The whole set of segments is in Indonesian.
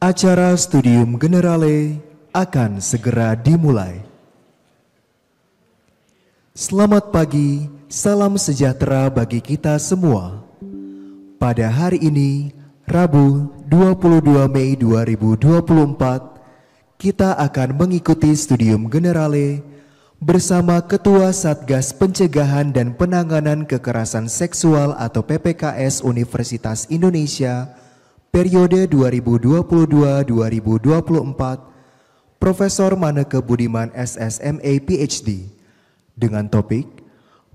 Acara Studium Generale akan segera dimulai. Selamat pagi, salam sejahtera bagi kita semua. Pada hari ini, Rabu 22 Mei 2024, kita akan mengikuti Studium Generale bersama Ketua Satgas Pencegahan dan Penanganan Kekerasan Seksual atau PPKS Universitas Indonesia periode 2022-2024, Profesor Maneke Budiman SSMA PhD, dengan topik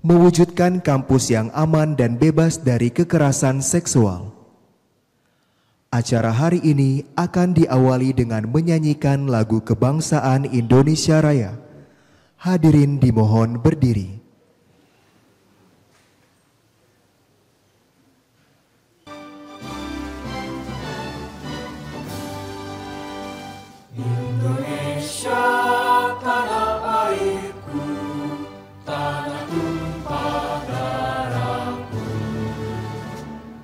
mewujudkan kampus yang aman dan bebas dari kekerasan seksual. Acara hari ini akan diawali dengan menyanyikan lagu kebangsaan Indonesia Raya. Hadirin dimohon berdiri. Indonesia tanah airku, tanah tumpah darahku.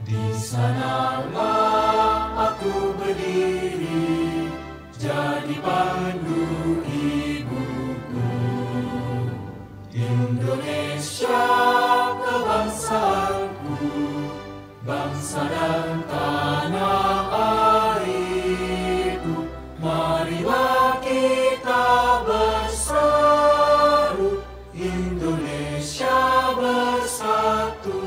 Di sanalah aku berdiri, jadi pandu ibuku. Indonesia kebangsaanku, bangsa dan tanah airku. Marilah kita berseru, Indonesia bersatu.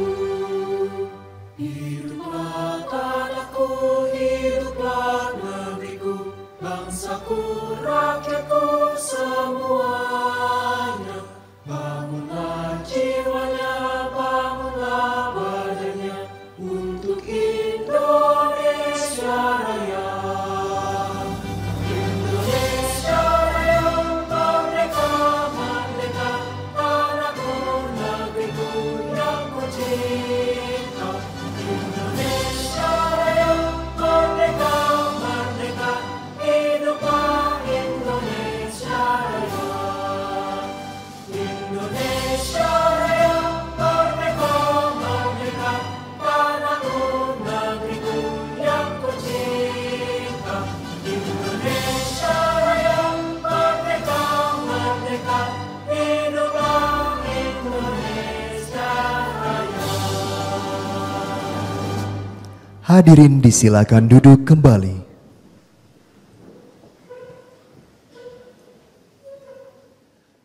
Hiduplah tanahku, hiduplah negeriku, bangsaku, rakyatku semuanya. Bangunlah jiwanya, bangunlah badannya, untuk Indonesia Raya. Hadirin disilakan duduk kembali.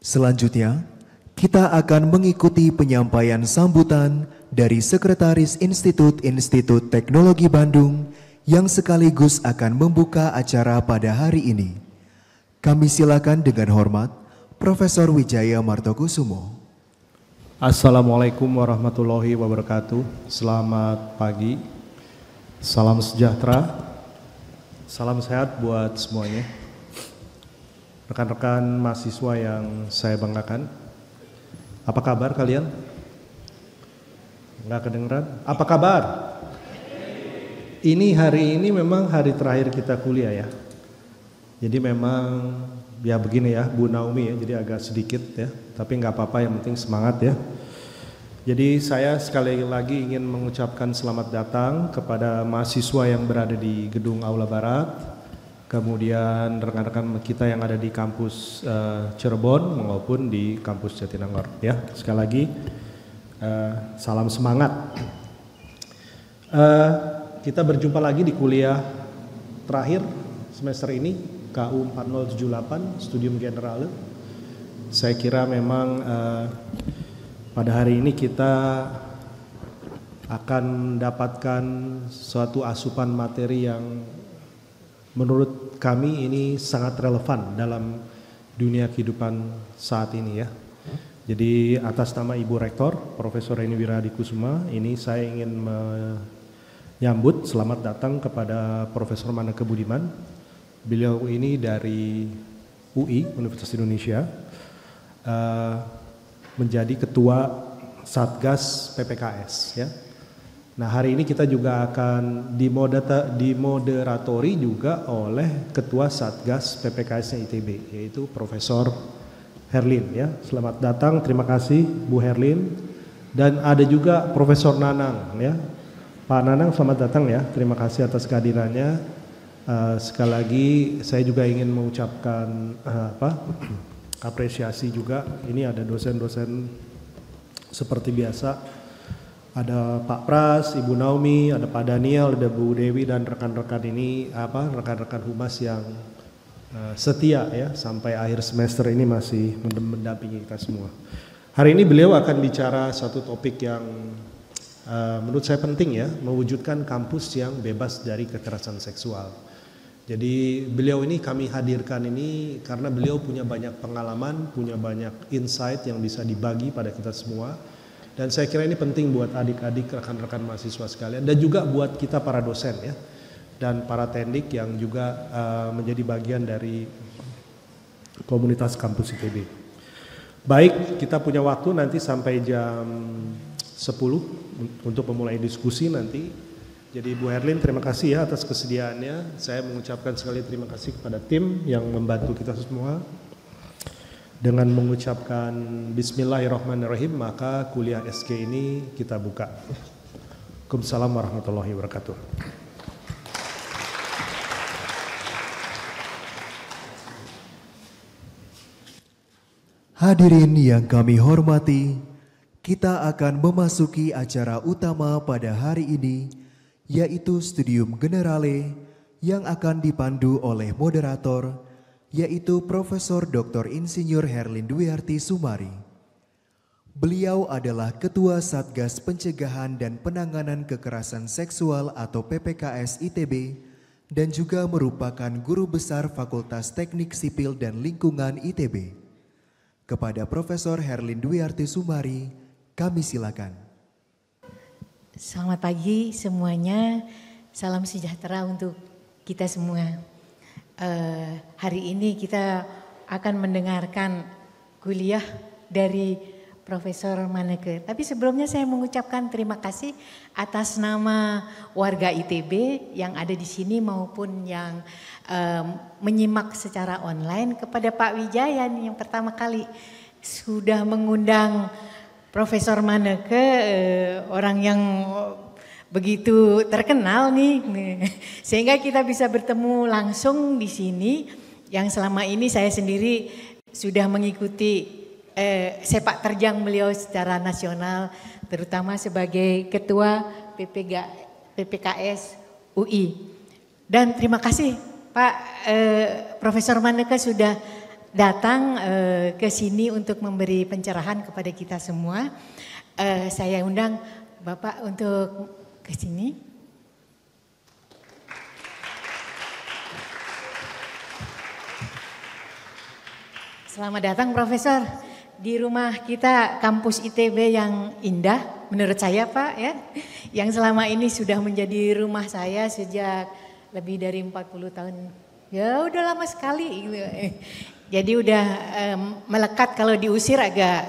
Selanjutnya, kita akan mengikuti penyampaian sambutan dari Sekretaris Institut Teknologi Bandung yang sekaligus akan membuka acara pada hari ini. Kami silakan dengan hormat Profesor Wijaya Martokusumo. Assalamualaikum warahmatullahi wabarakatuh. Selamat pagi. Salam sejahtera, salam sehat buat semuanya. Rekan-rekan mahasiswa yang saya banggakan, apa kabar kalian? Enggak kedengeran? Apa kabar? Hari ini memang hari terakhir kita kuliah ya. Jadi memang ya begini ya Bu Naomi ya, jadi agak sedikit ya. Tapi nggak apa-apa, yang penting semangat ya. Jadi saya sekali lagi ingin mengucapkan selamat datang kepada mahasiswa yang berada di Gedung Aula Barat, kemudian rekan-rekan kita yang ada di kampus Cirebon maupun di kampus Jatinangor. Ya, sekali lagi salam semangat. Kita berjumpa lagi di kuliah terakhir semester ini, KU 4078 Studium Generale. Saya kira memang pada hari ini kita akan mendapatkan suatu asupan materi yang menurut kami ini sangat relevan dalam dunia kehidupan saat ini ya. Jadi atas nama Ibu Rektor, Profesor Reni Wirahadikusuma, ini saya ingin menyambut selamat datang kepada Profesor Maneke Budiman. Beliau ini dari UI, Universitas Indonesia, menjadi Ketua Satgas PPKS ya. Nah hari ini kita juga akan dimoderatori juga oleh Ketua Satgas PPKS ITB, yaitu Profesor Herlin ya. Selamat datang, terima kasih Bu Herlin. Dan ada juga Profesor Nanang ya. Pak Nanang selamat datang ya, terima kasih atas kehadirannya. Sekali lagi saya juga ingin mengucapkan apresiasi juga. Ini ada dosen-dosen seperti biasa. Ada Pak Pras, Ibu Naomi, ada Pak Daniel, ada Bu Dewi dan rekan-rekan ini rekan-rekan humas yang setia ya sampai akhir semester ini masih mendampingi kita semua. Hari ini beliau akan bicara satu topik yang menurut saya penting ya, mewujudkan kampus yang bebas dari kekerasan seksual. Jadi beliau ini kami hadirkan ini karena beliau punya banyak pengalaman, punya banyak insight yang bisa dibagi pada kita semua. Dan saya kira ini penting buat adik-adik, rekan-rekan mahasiswa sekalian dan juga buat kita para dosen ya. Dan para tendik yang juga menjadi bagian dari komunitas kampus ITB. Baik, kita punya waktu nanti sampai jam 10 untuk memulai diskusi nanti. Jadi Bu Herlin terima kasih ya atas kesediaannya. Saya mengucapkan sekali terima kasih kepada tim yang membantu kita semua. Dengan mengucapkan Bismillahirrahmanirrahim maka kuliah SG ini kita buka. Waalaikumsalam warahmatullahi wabarakatuh. Hadirin yang kami hormati, kita akan memasuki acara utama pada hari ini, yaitu Studium Generale yang akan dipandu oleh moderator, yaitu Profesor Dr. Insinyur Herlin Dwiarti Sumari. Beliau adalah Ketua Satgas Pencegahan dan Penanganan Kekerasan Seksual atau PPKS ITB dan juga merupakan Guru Besar Fakultas Teknik Sipil dan Lingkungan ITB. Kepada Profesor Herlin Dwiarti Sumari, kami silakan. Selamat pagi semuanya, salam sejahtera untuk kita semua. Hari ini kita akan mendengarkan kuliah dari Profesor Maneke. Tapi sebelumnya saya mengucapkan terima kasih atas nama warga ITB yang ada di sini maupun yang menyimak secara online, kepada Pak Wijaya yang pertama kali sudah mengundang Profesor Maneke, orang yang begitu terkenal nih, sehingga kita bisa bertemu langsung di sini. Yang selama ini saya sendiri sudah mengikuti sepak terjang beliau secara nasional, terutama sebagai Ketua PPKS UI. Dan terima kasih Pak Profesor Maneke sudah datang ke sini untuk memberi pencerahan kepada kita semua. Saya undang Bapak untuk ke sini. Selamat datang Profesor di rumah kita, kampus ITB yang indah menurut saya Pak ya. Yang selama ini sudah menjadi rumah saya sejak lebih dari 40 tahun. Ya udah lama sekali gitu. Jadi udah melekat, kalau diusir agak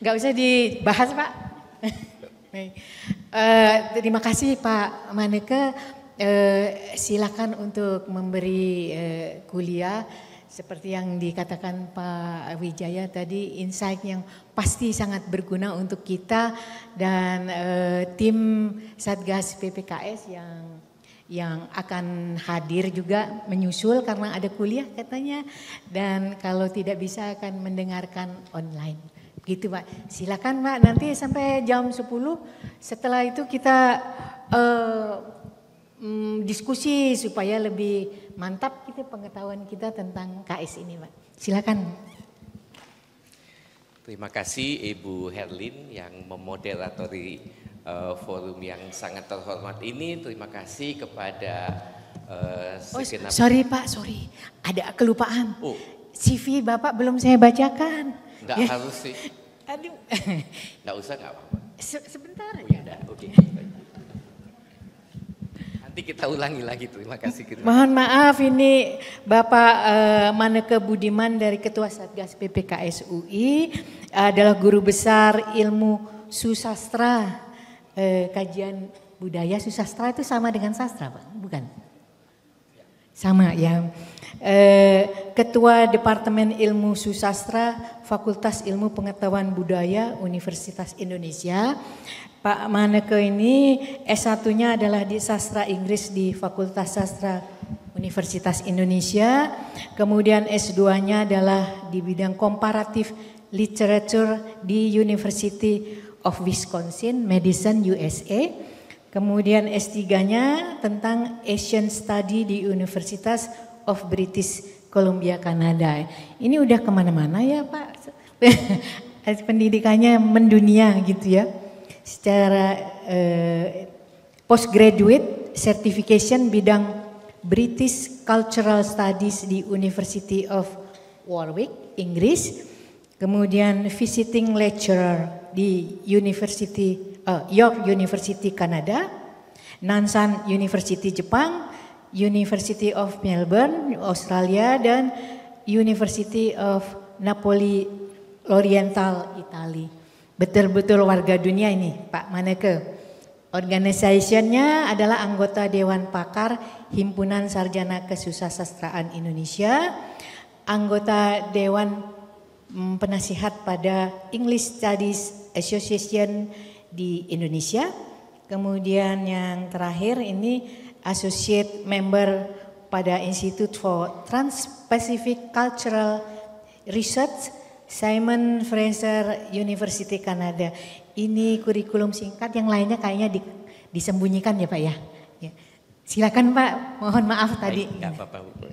nggak usah dibahas Pak. Terima kasih Pak Maneke. Silakan untuk memberi kuliah seperti yang dikatakan Pak Wijaya tadi, insight yang pasti sangat berguna untuk kita dan tim Satgas PPKS yang akan hadir juga menyusul karena ada kuliah katanya, dan kalau tidak bisa akan mendengarkan online. Gitu Pak, silakan Pak, nanti sampai jam 10 setelah itu kita diskusi supaya lebih mantap gitu pengetahuan kita tentang KS ini Pak. Silakan. Terima kasih Ibu Herlin yang memoderatori forum yang sangat terhormat ini. Terima kasih kepada segenap... Sorry Pak, sorry. Ada kelupaan. CV Bapak belum saya bacakan. Enggak ya. Harus sih. Aduh. Enggak usah, enggak apa-apa. Sebentar aja. Ya, oke. Nanti kita ulangi lagi, terima kasih. Mohon maaf, ini Bapak Maneke Budiman dari Ketua Satgas PPKS UI, adalah Guru Besar Ilmu Susastra. Kajian budaya susastra itu sama dengan sastra Pak? Bukan? Sama ya. Ketua Departemen Ilmu Susastra Fakultas Ilmu Pengetahuan Budaya Universitas Indonesia. Pak Maneke ini S1-nya adalah di Sastra Inggris di Fakultas Sastra Universitas Indonesia. Kemudian S2-nya adalah di bidang Comparative Literature di University of Wisconsin, Madison, USA. Kemudian S3-nya tentang Asian Study di Universitas of British Columbia, Kanada. Ini udah kemana-mana ya Pak? Pendidikannya mendunia gitu ya. Secara postgraduate certification bidang British Cultural Studies di University of Warwick, Inggris. Kemudian visiting lecturer di York University, Kanada. Nansan University, Jepang. University of Melbourne, Australia, dan University of Napoli, Oriental, Italia. Betul-betul warga dunia ini, Pak Maneke. Organisasinya adalah anggota Dewan Pakar Himpunan Sarjana Kesusastraan Indonesia, anggota Dewan Penasihat pada English Studies Association di Indonesia. Kemudian yang terakhir ini Associate Member pada Institute for Trans-Pacific Cultural Research, Simon Fraser University, Kanada. Ini kurikulum singkat, yang lainnya kayaknya disembunyikan ya Pak ya. Ya. Silakan Pak, mohon maaf tadi. Baik, apa-apa Bu.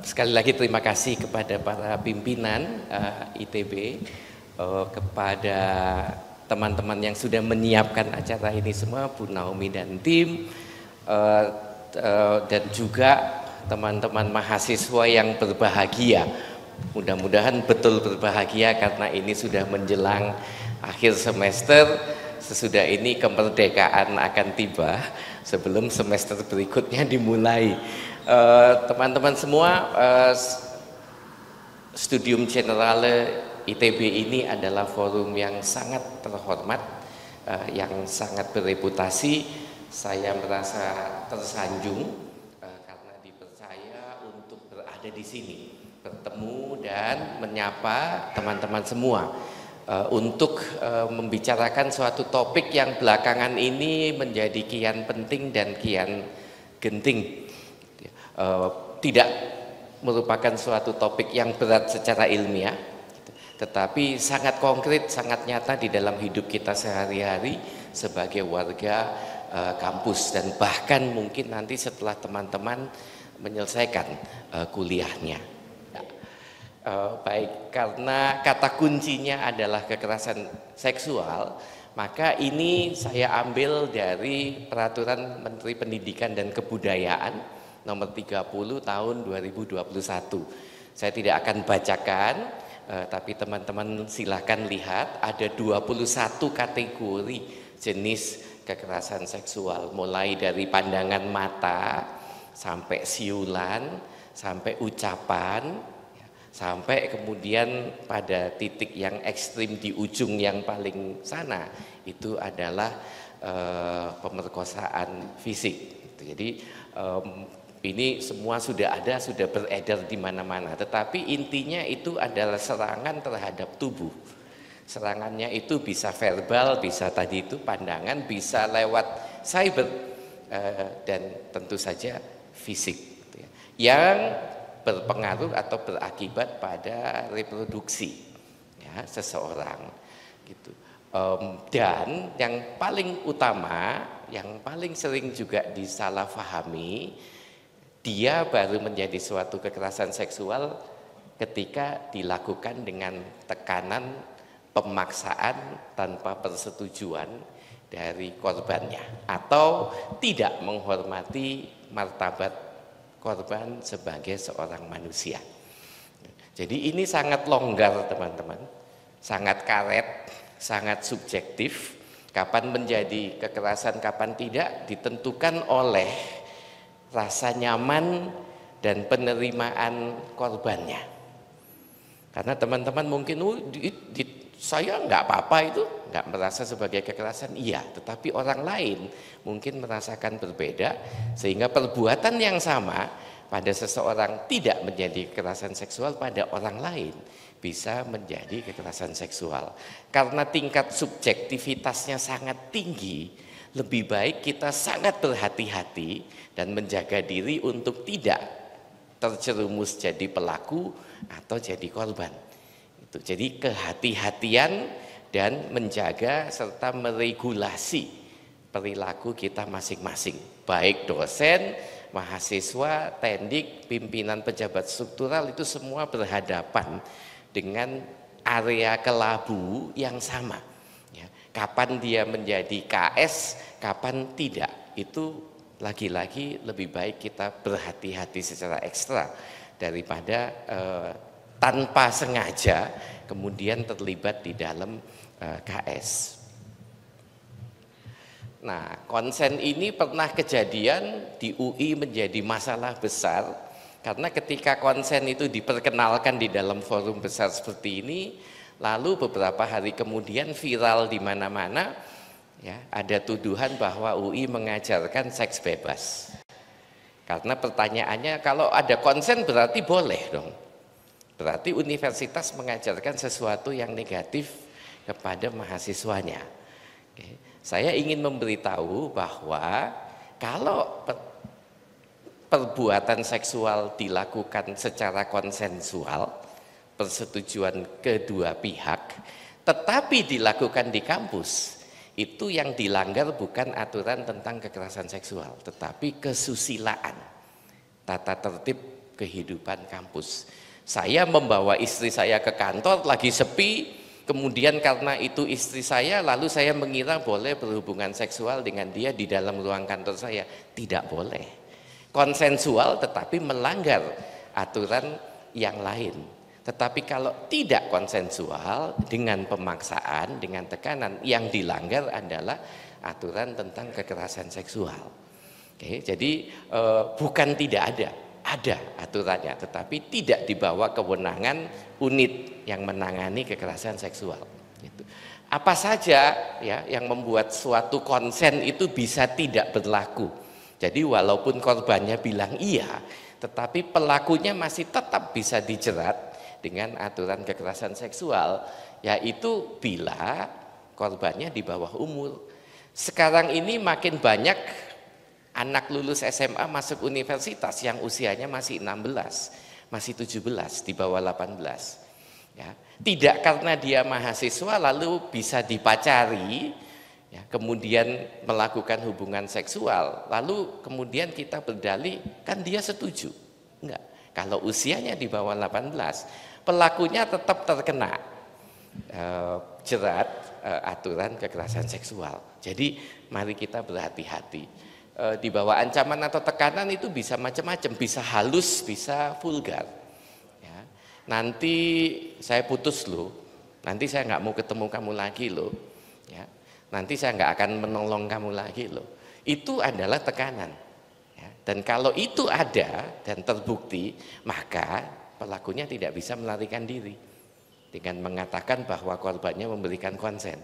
Sekali lagi terima kasih kepada para pimpinan ITB, kepada teman-teman yang sudah menyiapkan acara ini semua, Bu Naomi dan tim, dan juga teman-teman mahasiswa yang berbahagia. Mudah-mudahan betul berbahagia karena ini sudah menjelang akhir semester. Sesudah ini kemerdekaan akan tiba sebelum semester berikutnya dimulai. Teman-teman semua, Studium Generale ITB ini adalah forum yang sangat terhormat, yang sangat bereputasi. Saya merasa tersanjung karena dipercaya untuk berada di sini, bertemu dan menyapa teman-teman semua untuk membicarakan suatu topik yang belakangan ini menjadi kian penting dan kian genting. Tidak merupakan suatu topik yang berat secara ilmiah, tetapi sangat konkret, sangat nyata di dalam hidup kita sehari-hari sebagai warga kampus, dan bahkan mungkin nanti setelah teman-teman menyelesaikan kuliahnya. Baik, karena kata kuncinya adalah kekerasan seksual, maka ini saya ambil dari Peraturan Menteri Pendidikan dan Kebudayaan nomor 30 tahun 2021. Saya tidak akan bacakan, tapi teman-teman silahkan lihat, ada 21 kategori jenis kekerasan seksual, mulai dari pandangan mata sampai siulan, sampai ucapan, sampai kemudian pada titik yang ekstrim di ujung yang paling sana itu adalah pemerkosaan fisik. Jadi ini semua sudah ada, sudah beredar di mana-mana. Tetapi intinya itu adalah serangan terhadap tubuh. Serangannya itu bisa verbal, bisa tadi itu pandangan, bisa lewat cyber, dan tentu saja fisik, yang berpengaruh atau berakibat pada reproduksi ya, seseorang gitu. Dan yang paling utama, yang paling sering juga disalahpahami, dia baru menjadi suatu kekerasan seksual ketika dilakukan dengan tekanan, pemaksaan tanpa persetujuan dari korbannya, atau tidak menghormati martabat korban sebagai seorang manusia. Jadi ini sangat longgar teman-teman, sangat karet, sangat subjektif. Kapan menjadi kekerasan, kapan tidak, ditentukan oleh rasa nyaman dan penerimaan korbannya. Karena teman-teman mungkin saya nggak apa-apa, itu nggak merasa sebagai kekerasan, iya, tetapi orang lain mungkin merasakan berbeda, sehingga perbuatan yang sama pada seseorang tidak menjadi kekerasan seksual, pada orang lain bisa menjadi kekerasan seksual. Karena tingkat subjektivitasnya sangat tinggi, lebih baik kita sangat berhati-hati dan menjaga diri untuk tidak terjerumus jadi pelaku atau jadi korban. Jadi kehati-hatian dan menjaga serta meregulasi perilaku kita masing-masing, baik dosen, mahasiswa, tendik, pimpinan pejabat struktural, itu semua berhadapan dengan area kelabu yang sama. Ya, kapan dia menjadi KS, kapan tidak, itu lagi-lagi lebih baik kita berhati-hati secara ekstra daripada tanpa sengaja kemudian terlibat di dalam KS. Nah, konsen ini pernah kejadian di UI menjadi masalah besar karena ketika konsen itu diperkenalkan di dalam forum besar seperti ini, lalu beberapa hari kemudian viral di mana-mana, ya, ada tuduhan bahwa UI mengajarkan seks bebas. Karena pertanyaannya, kalau ada konsen berarti boleh dong. Berarti universitas mengajarkan sesuatu yang negatif kepada mahasiswanya. Oke. Saya ingin memberitahu bahwa kalau perbuatan seksual dilakukan secara konsensual, persetujuan kedua pihak, tetapi dilakukan di kampus, itu yang dilanggar bukan aturan tentang kekerasan seksual, tetapi kesusilaan, tata tertib kehidupan kampus. Saya membawa istri saya ke kantor lagi sepi, kemudian karena itu istri saya, lalu saya mengira boleh berhubungan seksual dengan dia di dalam ruang kantor saya. Tidak boleh. Konsensual tetapi melanggar aturan yang lain. Tetapi kalau tidak konsensual dengan pemaksaan, dengan tekanan, yang dilanggar adalah aturan tentang kekerasan seksual. Oke, jadi bukan tidak ada aturannya, tetapi tidak dibawa kewenangan unit yang menangani kekerasan seksual. Gitu. Apa saja ya yang membuat suatu konsen itu bisa tidak berlaku. Jadi walaupun korbannya bilang iya, tetapi pelakunya masih tetap bisa dijerat dengan aturan kekerasan seksual, yaitu bila korbannya di bawah umur. Sekarang ini makin banyak anak lulus SMA masuk universitas yang usianya masih 16, masih 17, di bawah 18. Ya, tidak karena dia mahasiswa lalu bisa dipacari, ya, kemudian melakukan hubungan seksual, lalu kemudian kita berdalih kan dia setuju. Enggak, kalau usianya di bawah 18, pelakunya tetap terkena jerat aturan kekerasan seksual. Jadi mari kita berhati-hati. Di bawah ancaman atau tekanan itu bisa macam-macam, bisa halus, bisa vulgar. Ya. Nanti saya putus loh, nanti saya nggak mau ketemu kamu lagi loh, ya. Nanti saya nggak akan menolong kamu lagi loh. Itu adalah tekanan. Ya. Dan kalau itu ada dan terbukti, maka pelakunya tidak bisa melarikan diri dengan mengatakan bahwa korbannya memberikan konsen.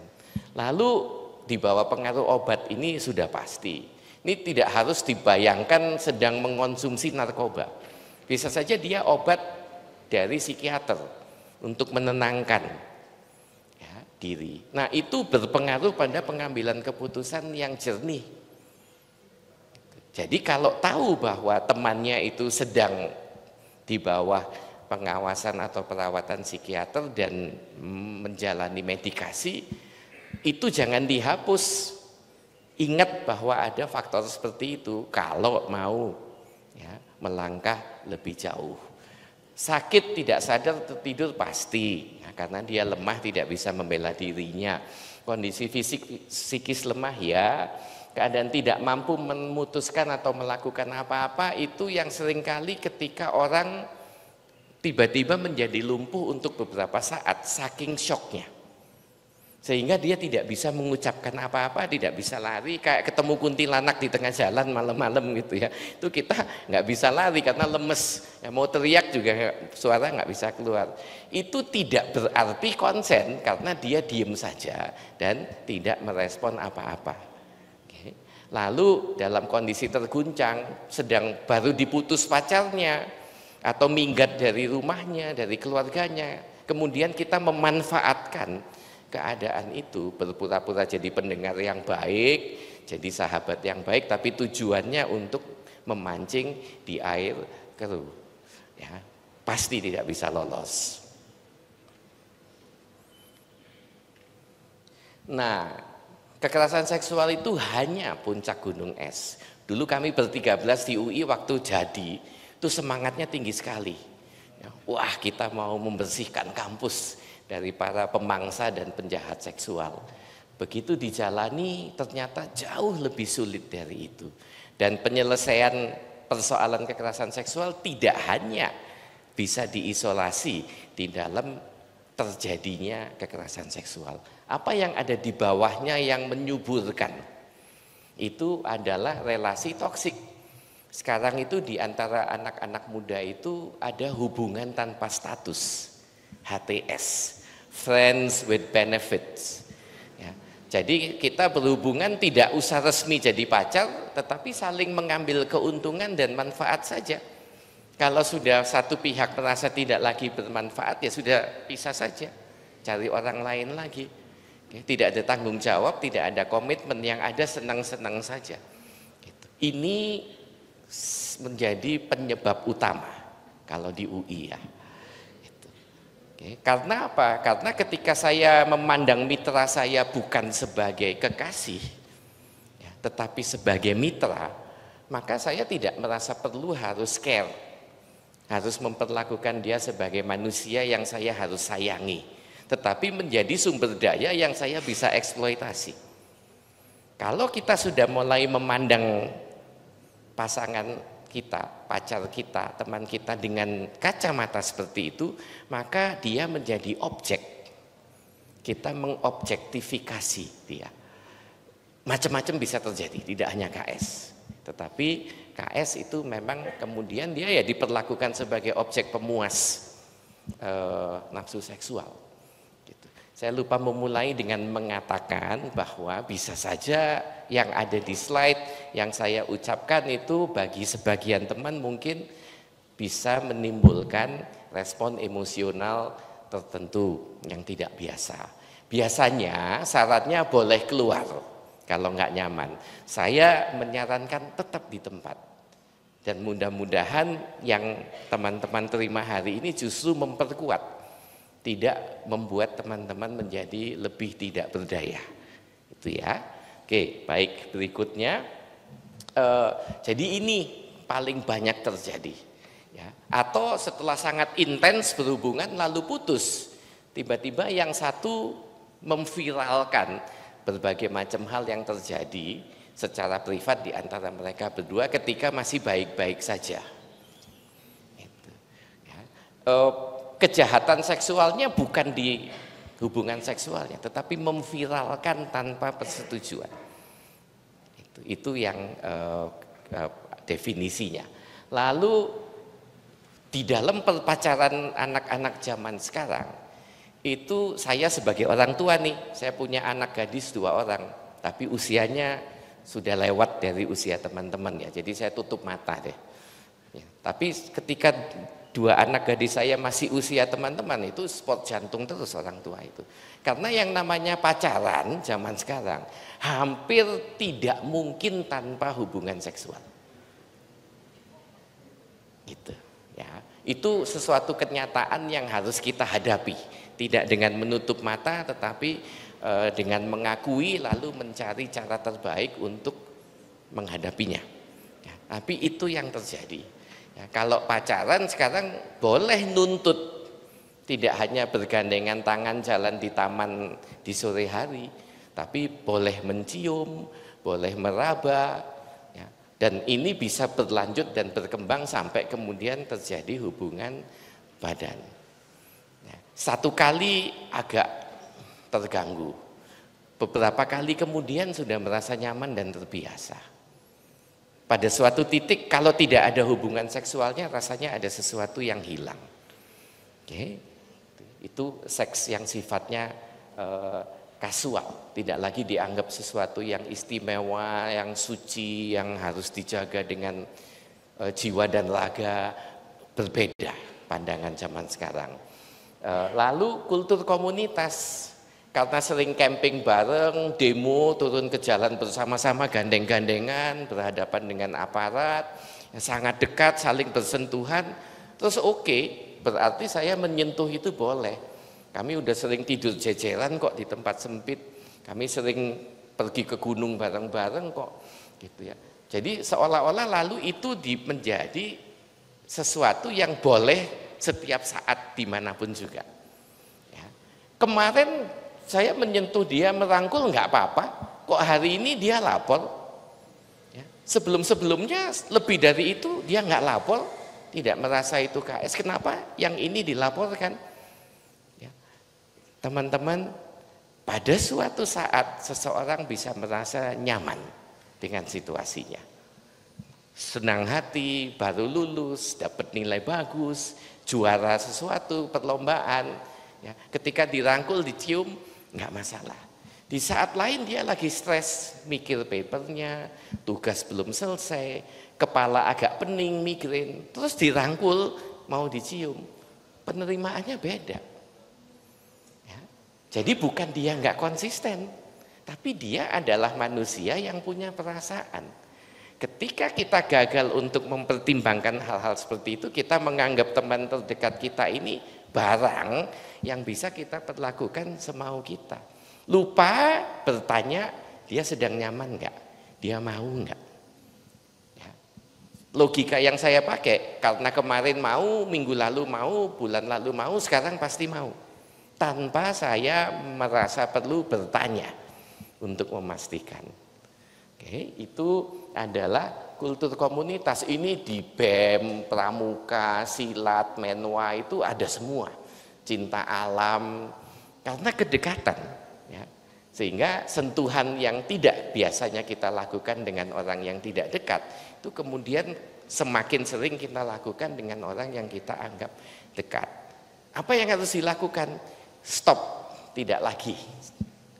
Lalu di bawah pengaruh obat ini sudah pasti. Ini tidak harus dibayangkan sedang mengonsumsi narkoba. Bisa saja dia obat dari psikiater untuk menenangkan ya, diri. Nah, itu berpengaruh pada pengambilan keputusan yang jernih. Jadi kalau tahu bahwa temannya itu sedang di bawah pengawasan atau perawatan psikiater dan menjalani medikasi, itu jangan dihapus. Ingat bahwa ada faktor seperti itu kalau mau ya, melangkah lebih jauh. Sakit tidak sadar tertidur pasti, ya, karena dia lemah tidak bisa membela dirinya. Kondisi fisik psikis lemah ya, keadaan tidak mampu memutuskan atau melakukan apa-apa, itu yang seringkali ketika orang tiba-tiba menjadi lumpuh untuk beberapa saat saking syoknya. Sehingga dia tidak bisa mengucapkan apa-apa, tidak bisa lari, kayak ketemu kuntilanak di tengah jalan malam-malam gitu ya. Itu kita nggak bisa lari karena lemes, ya, mau teriak juga suara nggak bisa keluar. Itu tidak berarti konsen karena dia diem saja dan tidak merespon apa-apa. Oke. Lalu dalam kondisi terguncang, sedang baru diputus pacarnya, atau minggat dari rumahnya, dari keluarganya, kemudian kita memanfaatkan keadaan itu, berpura-pura jadi pendengar yang baik, jadi sahabat yang baik, tapi tujuannya untuk memancing di air keruh, ya, pasti tidak bisa lolos. Nah, kekerasan seksual itu hanya puncak gunung es. Dulu kami ber-13 di UI waktu jadi, itu semangatnya tinggi sekali. Wah, kita mau membersihkan kampus dari para pemangsa dan penjahat seksual. Begitu dijalani ternyata jauh lebih sulit dari itu. Dan penyelesaian persoalan kekerasan seksual tidak hanya bisa diisolasi di dalam terjadinya kekerasan seksual. Apa yang ada di bawahnya yang menyuburkan itu adalah relasi toksik. Sekarang itu di antara anak-anak muda itu ada hubungan tanpa status, HTS, friends with benefits. Ya, jadi kita berhubungan tidak usah resmi jadi pacar, tetapi saling mengambil keuntungan dan manfaat saja. Kalau sudah satu pihak merasa tidak lagi bermanfaat, ya sudah pisah saja, cari orang lain lagi. Tidak ada tanggung jawab, tidak ada komitmen, yang ada senang-senang saja. Ini menjadi penyebab utama kalau di UI ya. Karena apa? Karena ketika saya memandang mitra saya bukan sebagai kekasih, ya, tetapi sebagai mitra, maka saya tidak merasa perlu harus care, harus memperlakukan dia sebagai manusia yang saya harus sayangi, tetapi menjadi sumber daya yang saya bisa eksploitasi. Kalau kita sudah mulai memandang pasangan kita, pacar kita, teman kita dengan kacamata seperti itu, maka dia menjadi objek. Kita mengobjektifikasi dia. Macam-macam bisa terjadi, tidak hanya KS. Tetapi KS itu memang kemudian dia ya diperlakukan sebagai objek pemuas nafsu seksual. Saya lupa memulai dengan mengatakan bahwa bisa saja yang ada di slide yang saya ucapkan itu bagi sebagian teman mungkin bisa menimbulkan respon emosional tertentu yang tidak biasa. Biasanya syaratnya boleh keluar kalau nggak nyaman. Saya menyarankan tetap di tempat. Dan mudah-mudahan yang teman-teman terima hari ini justru memperkuat, tidak membuat teman-teman menjadi lebih tidak berdaya, itu ya. Oke, baik, berikutnya jadi ini paling banyak terjadi ya. Atau setelah sangat intens berhubungan lalu putus, tiba-tiba yang satu memviralkan berbagai macam hal yang terjadi secara privat di antara mereka berdua ketika masih baik-baik saja. Itu, ya. Kejahatan seksualnya bukan di hubungan seksualnya, tetapi memviralkan tanpa persetujuan. Itu yang definisinya. Lalu di dalam perpacaran anak-anak zaman sekarang, itu saya sebagai orang tua nih, saya punya anak gadis 2 orang, tapi usianya sudah lewat dari usia teman-teman ya, jadi saya tutup mata deh. Ya, tapi ketika 2 anak gadis saya masih usia teman-teman, itu sport jantung terus orang tua itu. Karena yang namanya pacaran zaman sekarang hampir tidak mungkin tanpa hubungan seksual. Gitu, ya. Itu sesuatu kenyataan yang harus kita hadapi. Tidak dengan menutup mata, tetapi dengan mengakui lalu mencari cara terbaik untuk menghadapinya. Ya, tapi itu yang terjadi. Ya, kalau pacaran sekarang boleh nuntut, tidak hanya bergandengan tangan jalan di taman di sore hari, tapi boleh mencium, boleh meraba, ya, dan ini bisa berlanjut dan berkembang sampai kemudian terjadi hubungan badan. Ya, 1 kali agak terganggu, beberapa kali kemudian sudah merasa nyaman dan terbiasa. Pada suatu titik kalau tidak ada hubungan seksualnya rasanya ada sesuatu yang hilang. Oke. Itu seks yang sifatnya kasual, tidak lagi dianggap sesuatu yang istimewa, yang suci, yang harus dijaga dengan jiwa dan raga. Berbeda pandangan zaman sekarang. Lalu kultur komunitas, karena sering camping bareng, demo, turun ke jalan bersama-sama, gandeng-gandengan, berhadapan dengan aparat, sangat dekat, saling bersentuhan, terus oke, berarti saya menyentuh itu boleh. Kami udah sering tidur jejeran kok di tempat sempit, kami sering pergi ke gunung bareng-bareng kok, gitu ya. Jadi seolah-olah lalu itu menjadi sesuatu yang boleh setiap saat dimanapun juga. Ya. Kemarin saya menyentuh dia, merangkul nggak apa-apa, kok hari ini dia lapor. Ya. Sebelum-sebelumnya lebih dari itu dia nggak lapor, tidak merasa itu KS. Kenapa yang ini dilaporkan? Ya. Teman-teman, pada suatu saat seseorang bisa merasa nyaman dengan situasinya. Senang hati, baru lulus, dapat nilai bagus, juara sesuatu, perlombaan. Ya, ketika dirangkul, dicium, nggak masalah. Di saat lain dia lagi stres, mikir papernya, tugas belum selesai, kepala agak pening, migrain, terus dirangkul, mau dicium, penerimaannya beda. Ya, jadi bukan dia nggak konsisten, tapi dia adalah manusia yang punya perasaan. Ketika kita gagal untuk mempertimbangkan hal-hal seperti itu, kita menganggap teman terdekat kita ini barang yang bisa kita perlakukan semau kita. Lupa bertanya, dia sedang nyaman enggak? Dia mau enggak? Ya. Logika yang saya pakai, karena kemarin mau, minggu lalu mau, bulan lalu mau, sekarang pasti mau. Tanpa saya merasa perlu bertanya untuk memastikan. Oke, itu adalah kultur komunitas. Ini di BEM, pramuka, silat, menwa itu ada semua. Cinta alam, karena kedekatan. Ya. Sehingga sentuhan yang tidak biasanya kita lakukan dengan orang yang tidak dekat, itu kemudian semakin sering kita lakukan dengan orang yang kita anggap dekat. Apa yang harus dilakukan? Stop, tidak lagi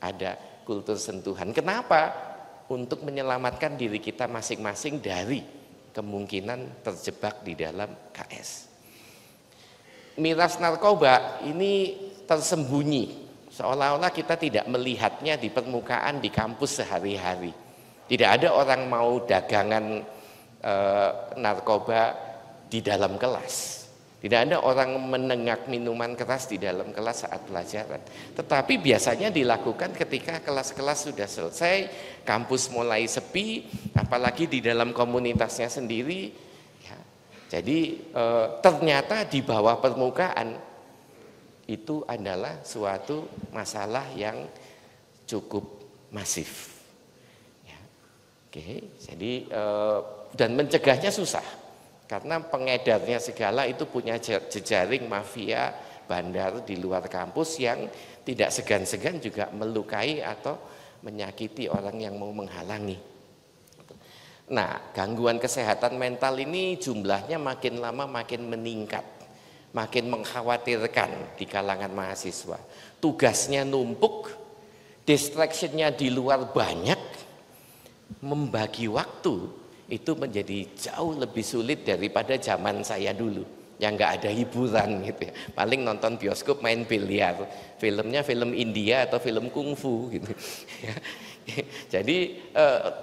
ada kultur sentuhan. Kenapa? Untuk menyelamatkan diri kita masing-masing dari kemungkinan terjebak di dalam KS. Miras narkoba ini tersembunyi, seolah-olah kita tidak melihatnya di permukaan di kampus sehari-hari. Tidak ada orang mau dagangan narkoba di dalam kelas. Tidak ada orang menenggak minuman keras di dalam kelas saat pelajaran. Tetapi biasanya dilakukan ketika kelas-kelas sudah selesai, kampus mulai sepi, apalagi di dalam komunitasnya sendiri. Ya. Jadi ternyata di bawah permukaan itu adalah suatu masalah yang cukup masif. Ya. Oke, jadi dan mencegahnya susah. Karena pengedarnya segala itu punya jejaring mafia bandar di luar kampus yang tidak segan-segan juga melukai atau menyakiti orang yang mau menghalangi. Nah, gangguan kesehatan mental ini jumlahnya makin lama makin meningkat, makin mengkhawatirkan di kalangan mahasiswa. Tugasnya numpuk, distractionnya di luar banyak, membagi waktu itu menjadi jauh lebih sulit daripada zaman saya dulu yang nggak ada hiburan gitu ya. Paling nonton bioskop, main biliar, filmnya film India atau film kungfu gitu. Jadi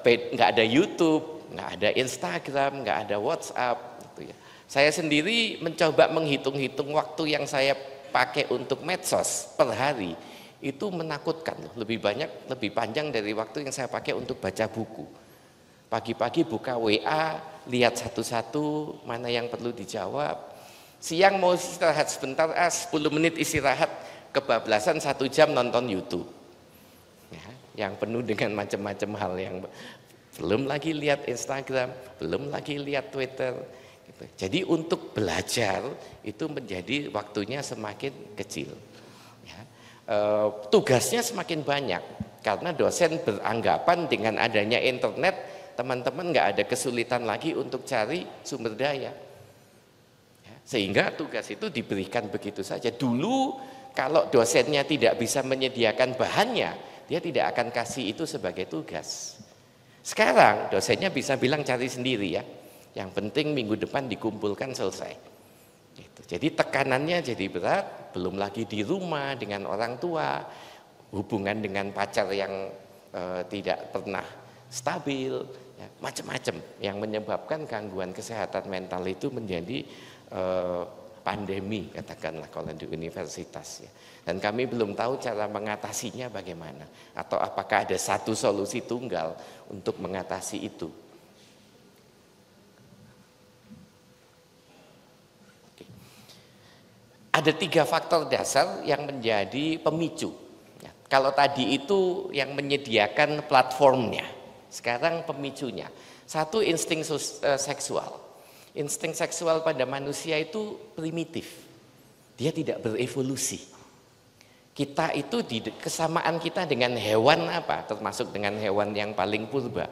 nggak ada YouTube, nggak ada Instagram, nggak ada WhatsApp gitu ya. Saya sendiri mencoba menghitung-hitung waktu yang saya pakai untuk medsos per hari itu menakutkan, lebih banyak, lebih panjang dari waktu yang saya pakai untuk baca buku. Pagi-pagi buka WA, lihat satu-satu mana yang perlu dijawab. Siang mau istirahat sebentar, 10 menit istirahat, kebablasan 1 jam nonton YouTube. Ya, yang penuh dengan macam-macam hal yang belum lagi lihat Instagram, belum lagi lihat Twitter. Gitu. Jadi untuk belajar itu menjadi waktunya semakin kecil. Ya. Tugasnya semakin banyak karena dosen beranggapan dengan adanya internet teman-teman nggak ada kesulitan lagi untuk cari sumber daya. Ya, sehingga tugas itu diberikan begitu saja. Dulu Kalau dosennya tidak bisa menyediakan bahannya, dia tidak akan kasih itu sebagai tugas. Sekarang dosennya bisa bilang cari sendiri ya. Yang penting minggu depan dikumpulkan selesai. Gitu. Jadi tekanannya jadi berat, belum lagi di rumah dengan orang tua, hubungan dengan pacar yang tidak pernah stabil, ya, macam-macam yang menyebabkan gangguan kesehatan mental itu menjadi pandemi, katakanlah kalau di universitas ya. Dan kami belum tahu cara mengatasinya bagaimana, atau apakah ada satu solusi tunggal untuk mengatasi itu. Oke. Ada 3 faktor dasar yang menjadi pemicu. Ya, kalau tadi itu yang menyediakan platformnya, sekarang pemicunya. 1, insting seksual. Insting seksual pada manusia itu primitif. Dia tidak berevolusi. Kita itu kesamaan kita dengan hewan apa? Termasuk dengan hewan yang paling purba.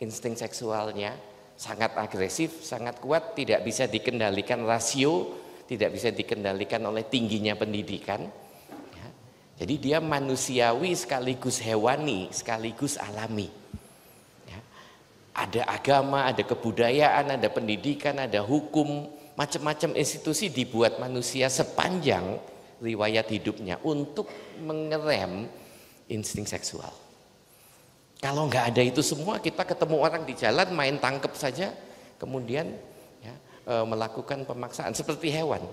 Insting seksualnya sangat agresif, sangat kuat, tidak bisa dikendalikan rasio, tidak bisa dikendalikan oleh tingginya pendidikan. Ya. Jadi dia manusiawi sekaligus hewani, sekaligus alami. Ada agama, ada kebudayaan, ada pendidikan, ada hukum, macam-macam institusi dibuat manusia sepanjang riwayat hidupnya untuk mengerem insting seksual. Kalau nggak ada itu semua, kita ketemu orang di jalan main tangkep saja, kemudian ya, melakukan pemaksaan seperti hewan.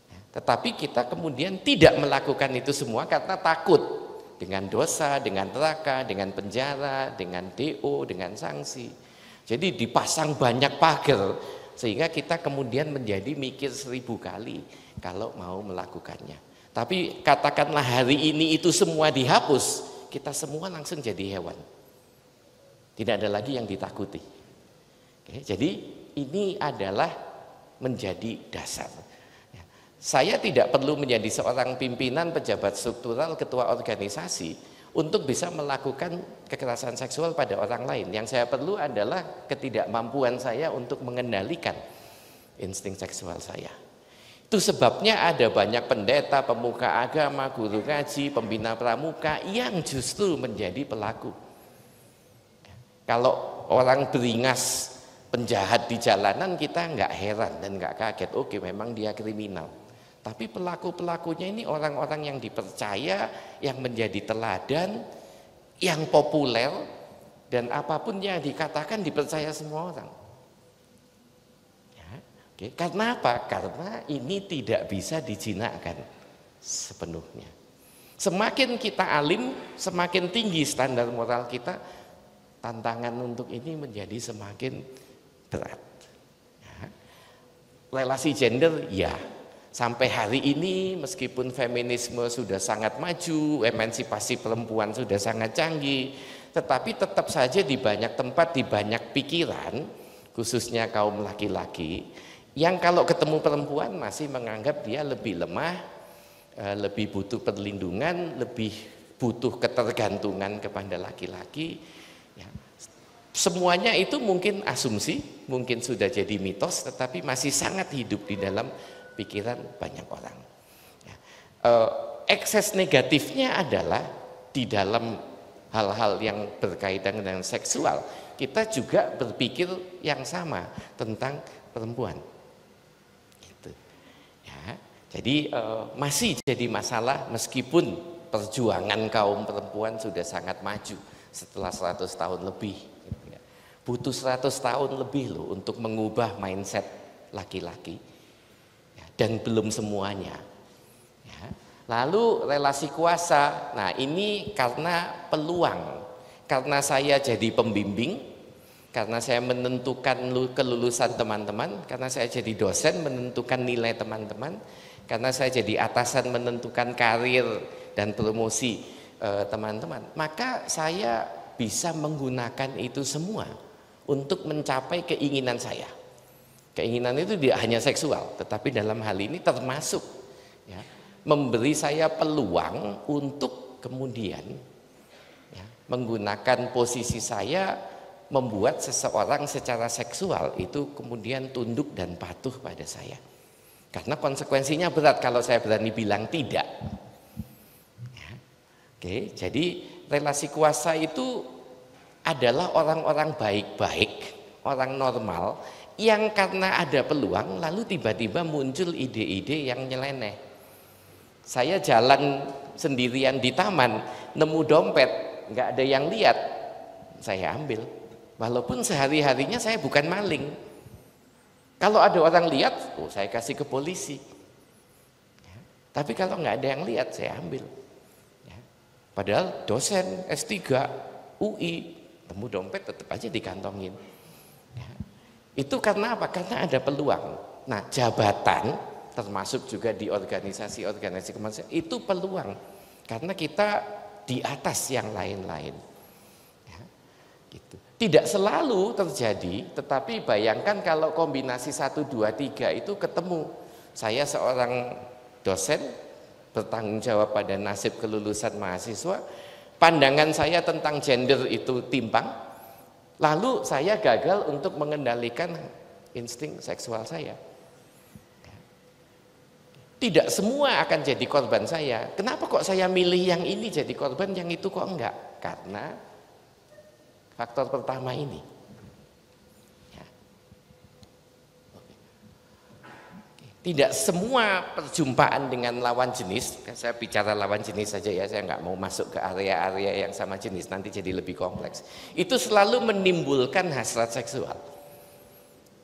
Ya, tetapi kita kemudian tidak melakukan itu semua karena takut. Dengan dosa, dengan neraka, dengan penjara, dengan DO, dengan sanksi. Jadi dipasang banyak pagar sehingga kita kemudian menjadi mikir 1000 kali kalau mau melakukannya. Tapi katakanlah hari ini itu semua dihapus, kita semua langsung jadi hewan. Tidak ada lagi yang ditakuti. Oke, jadi ini adalah menjadi dasar. Saya tidak perlu menjadi seorang pimpinan, pejabat struktural, ketua organisasi untuk bisa melakukan kekerasan seksual pada orang lain. Yang saya perlu adalah ketidakmampuan saya untuk mengendalikan insting seksual saya. Itu sebabnya ada banyak pendeta, pemuka agama, guru ngaji, pembina pramuka yang justru menjadi pelaku. Kalau orang beringas penjahat di jalanan, kita nggak heran dan nggak kaget. Oke, memang dia kriminal. Tapi pelaku-pelakunya ini orang-orang yang dipercaya, yang menjadi teladan, yang populer, dan apapun yang dikatakan dipercaya semua orang. Ya, oke. Karena apa? Karena ini tidak bisa dijinakkan sepenuhnya. Semakin kita alim, semakin tinggi standar moral kita, tantangan untuk ini menjadi semakin berat. Ya. Relasi gender, ya. Sampai hari ini meskipun feminisme sudah sangat maju, emansipasi perempuan sudah sangat canggih, tetapi tetap saja di banyak tempat, di banyak pikiran, khususnya kaum laki-laki, yang kalau ketemu perempuan masih menganggap dia lebih lemah, lebih butuh perlindungan, lebih butuh ketergantungan kepada laki-laki. Ya. Semuanya itu mungkin asumsi, mungkin sudah jadi mitos, tetapi masih sangat hidup di dalam pikiran banyak orang. Ya. Ekses negatifnya adalah di dalam hal-hal yang berkaitan dengan seksual, kita juga berpikir yang sama tentang perempuan. Gitu. Ya. Jadi masih jadi masalah meskipun perjuangan kaum perempuan sudah sangat maju setelah 100 tahun lebih. Gitu ya. Butuh 100 tahun lebih loh untuk mengubah mindset laki-laki. Dan belum semuanya. Ya. Lalu relasi kuasa, nah ini karena peluang, karena saya jadi pembimbing, karena saya menentukan kelulusan teman-teman, karena saya jadi dosen menentukan nilai teman-teman, karena saya jadi atasan menentukan karir dan promosi teman-teman, maka saya bisa menggunakan itu semua untuk mencapai keinginan saya. Keinginan itu tidak hanya seksual, tetapi dalam hal ini termasuk ya, memberi saya peluang untuk kemudian ya, menggunakan posisi saya membuat seseorang secara seksual itu kemudian tunduk dan patuh pada saya. Karena konsekuensinya berat kalau saya berani bilang tidak. Ya. Oke, jadi relasi kuasa itu adalah orang-orang baik-baik, orang normal yang karena ada peluang lalu tiba-tiba muncul ide-ide yang nyeleneh. Saya jalan sendirian di taman, nemu dompet, nggak ada yang lihat, saya ambil. Walaupun sehari-harinya saya bukan maling. Kalau ada orang lihat, saya kasih ke polisi. Ya. Tapi kalau nggak ada yang lihat, saya ambil. Ya. Padahal dosen S3 UI, temu dompet tetap aja dikantongin. Ya. Itu karena apa? Karena ada peluang. Nah, jabatan termasuk juga di organisasi-organisasi kemanusiaan itu peluang. Karena kita di atas yang lain-lain. Ya. Gitu. Tidak selalu terjadi, tetapi bayangkan kalau kombinasi 1, 2, 3 itu ketemu. Saya seorang dosen bertanggung jawab pada nasib kelulusan mahasiswa, pandangan saya tentang gender itu timpang, lalu saya gagal untuk mengendalikan insting seksual saya. Tidak semua akan jadi korban saya. Kenapa kok saya milih yang ini jadi korban, yang itu kok enggak? Karena faktor pertama ini. Ya. Tidak semua perjumpaan dengan lawan jenis, saya bicara lawan jenis saja ya, saya nggak mau masuk ke area-area yang sama jenis, nanti jadi lebih kompleks. Itu selalu menimbulkan hasrat seksual.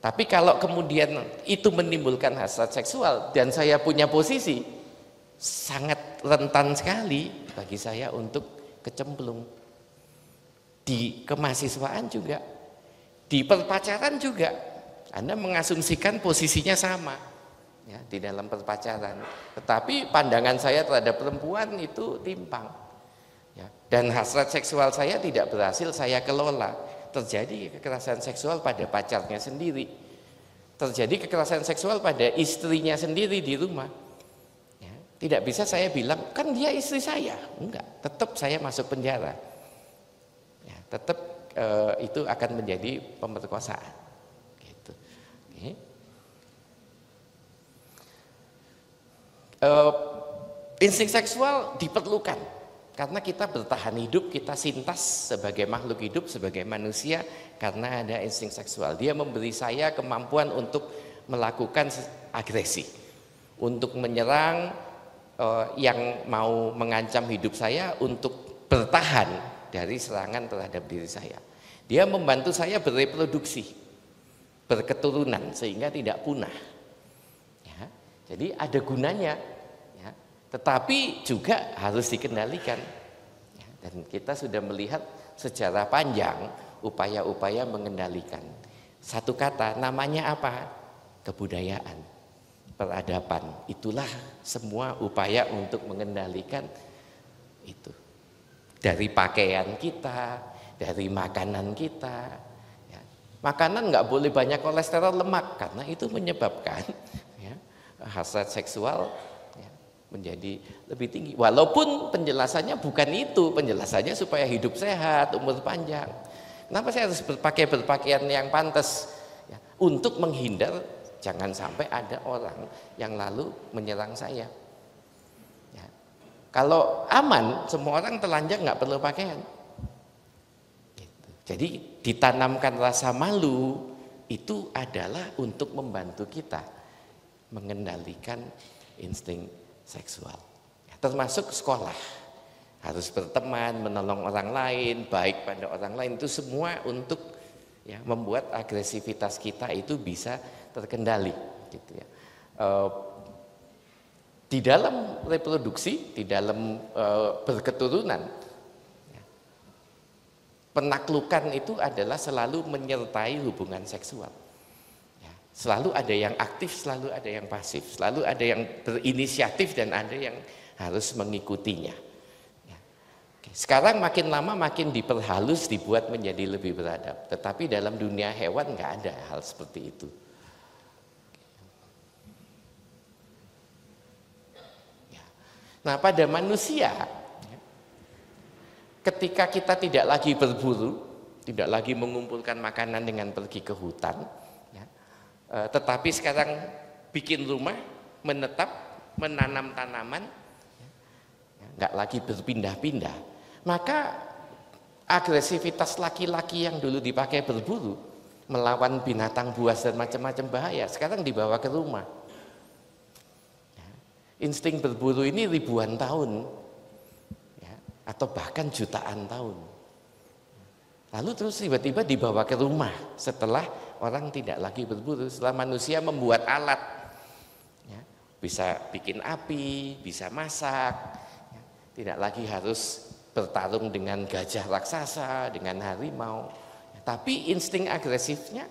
Tapi kalau kemudian itu menimbulkan hasrat seksual dan saya punya posisi, sangat rentan sekali bagi saya untuk kecemplung. Di kemahasiswaan juga, di perpacaran juga, Anda mengasumsikan posisinya sama ya, di dalam perpacaran. Tetapi pandangan saya terhadap perempuan itu timpang. Ya. Dan hasrat seksual saya tidak berhasil saya kelola. Terjadi kekerasan seksual pada pacarnya sendiri, terjadi kekerasan seksual pada istrinya sendiri di rumah. Ya. Tidak bisa saya bilang, kan dia istri saya. Enggak, tetap saya masuk penjara. Ya, tetap itu akan menjadi pemerkosaan. Gitu. Okay. Insting seksual diperlukan karena kita bertahan hidup, kita sintas sebagai makhluk hidup, sebagai manusia karena ada insting seksual. Dia memberi saya kemampuan untuk melakukan agresi, untuk menyerang yang mau mengancam hidup saya, untuk bertahan dari serangan terhadap diri saya. Dia membantu saya bereproduksi, berketurunan sehingga tidak punah. Ya, jadi ada gunanya, ya, tetapi juga harus dikendalikan. Ya, dan kita sudah melihat sejarah panjang upaya-upaya mengendalikan. Satu kata, namanya apa? Kebudayaan, peradaban. Itulah semua upaya untuk mengendalikan itu. Dari pakaian kita, dari makanan kita. Ya. Makanan nggak boleh banyak kolesterol, lemak karena itu menyebabkan ya, hasrat seksual ya, menjadi lebih tinggi. Walaupun penjelasannya bukan itu, penjelasannya supaya hidup sehat, umur panjang. Kenapa saya harus berpakaian yang pantas? Ya, untuk menghindar jangan sampai ada orang yang lalu menyerang saya. Kalau aman, semua orang telanjang nggak perlu pakaian. Gitu. Jadi ditanamkan rasa malu itu adalah untuk membantu kita mengendalikan insting seksual. Ya, termasuk sekolah, harus berteman, menolong orang lain, baik pada orang lain, itu semua untuk ya, membuat agresivitas kita itu bisa terkendali. Gitu ya. Di dalam reproduksi, di dalam berketurunan, ya, penaklukan itu adalah selalu menyertai hubungan seksual. Ya, selalu ada yang aktif, selalu ada yang pasif, selalu ada yang berinisiatif dan ada yang harus mengikutinya. Ya. Sekarang makin lama makin diperhalus, dibuat menjadi lebih beradab. Tetapi dalam dunia hewan nggak ada hal seperti itu. Nah, pada manusia, ketika kita tidak lagi berburu, tidak lagi mengumpulkan makanan dengan pergi ke hutan, ya, tetapi sekarang bikin rumah, menetap, menanam tanaman, nggak lagi berpindah-pindah, maka agresivitas laki-laki yang dulu dipakai berburu, melawan binatang buas dan macam-macam bahaya, sekarang dibawa ke rumah. Insting berburu ini ribuan tahun, atau bahkan jutaan tahun. Lalu terus tiba-tiba dibawa ke rumah setelah orang tidak lagi berburu, setelah manusia membuat alat, bisa bikin api, bisa masak, tidak lagi harus bertarung dengan gajah raksasa, dengan harimau. Tapi insting agresifnya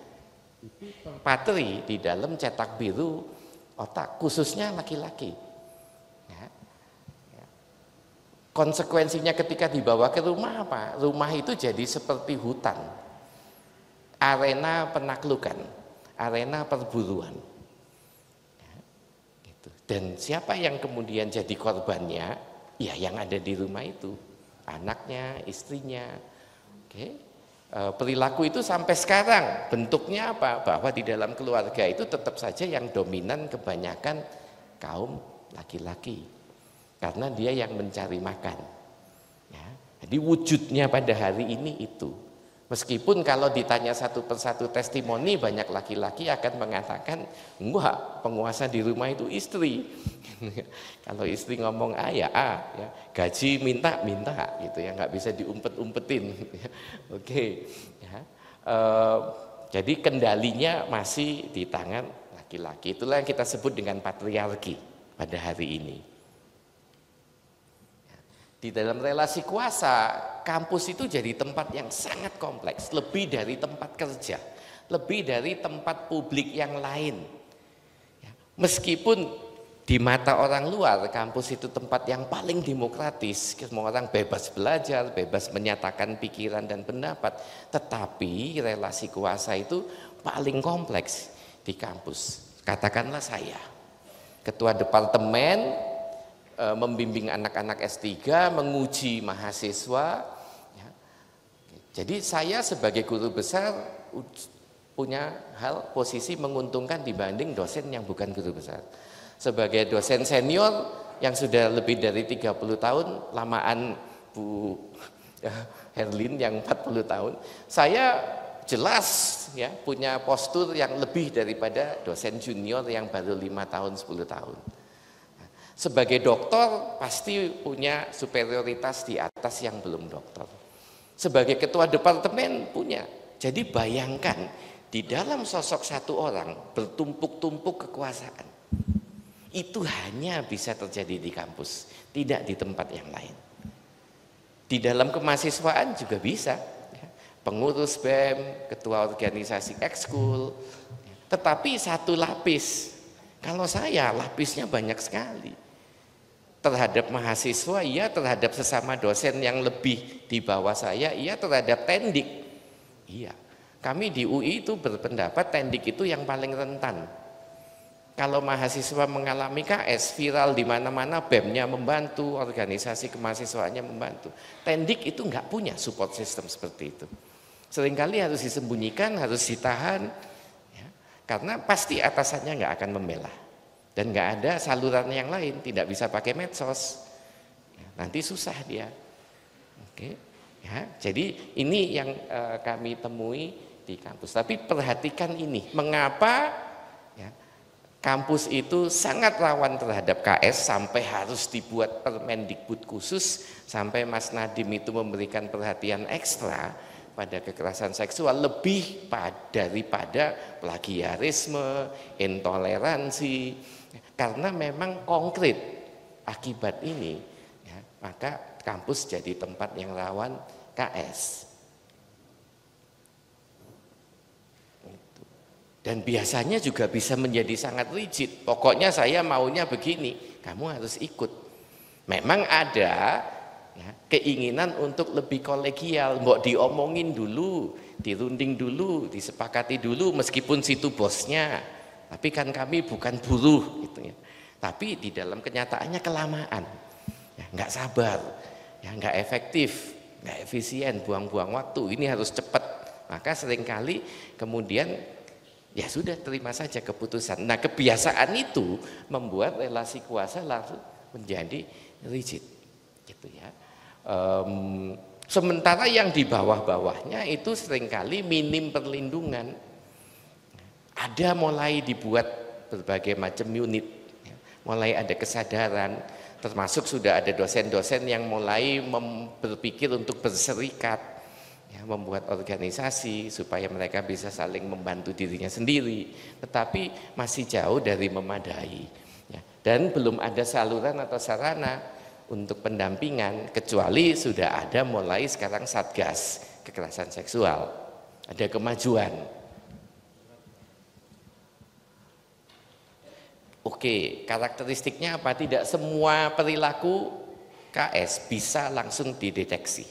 patri di dalam cetak biru otak, khususnya laki-laki. Konsekuensinya ketika dibawa ke rumah apa? Rumah itu jadi seperti hutan, arena penaklukan, arena perburuan. Dan siapa yang kemudian jadi korbannya? Ya yang ada di rumah itu, anaknya, istrinya. Perilaku itu sampai sekarang bentuknya apa? Bahwa di dalam keluarga itu tetap saja yang dominan kebanyakan kaum laki-laki. Karena dia yang mencari makan. Jadi wujudnya pada hari ini itu. Meskipun kalau ditanya satu persatu testimoni, banyak laki-laki akan mengatakan, enggak, penguasa di rumah itu istri. Kalau istri ngomong A ya A, ya. Gaji minta gitu ya, nggak bisa diumpet-umpetin. Oke. Ya. Jadi kendalinya masih di tangan laki-laki. Itulah yang kita sebut dengan patriarki pada hari ini. Di dalam relasi kuasa, kampus itu jadi tempat yang sangat kompleks, lebih dari tempat kerja, lebih dari tempat publik yang lain. Meskipun di mata orang luar, kampus itu tempat yang paling demokratis, semua orang bebas belajar, bebas menyatakan pikiran dan pendapat, tetapi relasi kuasa itu paling kompleks di kampus. Katakanlah saya, ketua departemen, membimbing anak-anak S3, menguji mahasiswa. Jadi saya sebagai guru besar punya hal posisi menguntungkan dibanding dosen yang bukan guru besar. Sebagai dosen senior yang sudah lebih dari 30 tahun, lamaan Bu Herlin yang 40 tahun, saya jelas ya punya postur yang lebih daripada dosen junior yang baru 5 tahun, 10 tahun. Sebagai doktor pasti punya superioritas di atas yang belum doktor. Sebagai ketua departemen punya. Jadi bayangkan di dalam sosok satu orang bertumpuk-tumpuk kekuasaan. Itu hanya bisa terjadi di kampus, tidak di tempat yang lain. Di dalam kemahasiswaan juga bisa. Pengurus BEM, ketua organisasi ekskul. Tetapi satu lapis. Kalau saya lapisnya banyak sekali. Terhadap mahasiswa, iya, terhadap sesama dosen yang lebih di bawah saya, iya, terhadap tendik. Iya, kami di UI itu berpendapat tendik itu yang paling rentan. Kalau mahasiswa mengalami KS, viral di mana-mana, BEM-nya membantu, organisasi kemahasiswaannya membantu. Tendik itu nggak punya support system seperti itu. Seringkali harus disembunyikan, harus ditahan, ya, karena pasti atasannya nggak akan membela. Dan nggak ada saluran yang lain, tidak bisa pakai medsos, nanti susah dia. Oke, ya, jadi ini yang kami temui di kampus. Tapi perhatikan ini, mengapa ya, kampus itu sangat rawan terhadap KS sampai harus dibuat Permendikbud khusus, sampai Mas Nadiem itu memberikan perhatian ekstra pada kekerasan seksual lebih daripada plagiarisme, intoleransi. Karena memang konkret akibat ini, ya, maka kampus jadi tempat yang rawan KS. Dan biasanya juga bisa menjadi sangat rigid. Pokoknya saya maunya begini, kamu harus ikut. Memang ada ya, keinginan untuk lebih kolegial, mbok diomongin dulu, dirunding dulu, disepakati dulu, meskipun situ bosnya. Tapi kan kami bukan buruh gitu ya. Tapi di dalam kenyataannya kelamaan, ya, nggak sabar, ya, nggak efektif, nggak efisien, buang-buang waktu. Ini harus cepat. Maka seringkali kemudian ya sudah terima saja keputusan. Nah kebiasaan itu membuat relasi kuasa langsung menjadi rigid, gitu ya. Sementara yang di bawah-bawahnya itu seringkali minim perlindungan. Ada mulai dibuat berbagai macam unit, ya. Mulai ada kesadaran, termasuk sudah ada dosen-dosen yang mulai berpikir untuk berserikat, ya, membuat organisasi supaya mereka bisa saling membantu dirinya sendiri, tetapi masih jauh dari memadai, ya. Dan belum ada saluran atau sarana untuk pendampingan, kecuali sudah ada mulai sekarang Satgas kekerasan seksual, ada kemajuan. Oke, karakteristiknya apa? Tidak semua perilaku KS bisa langsung dideteksi.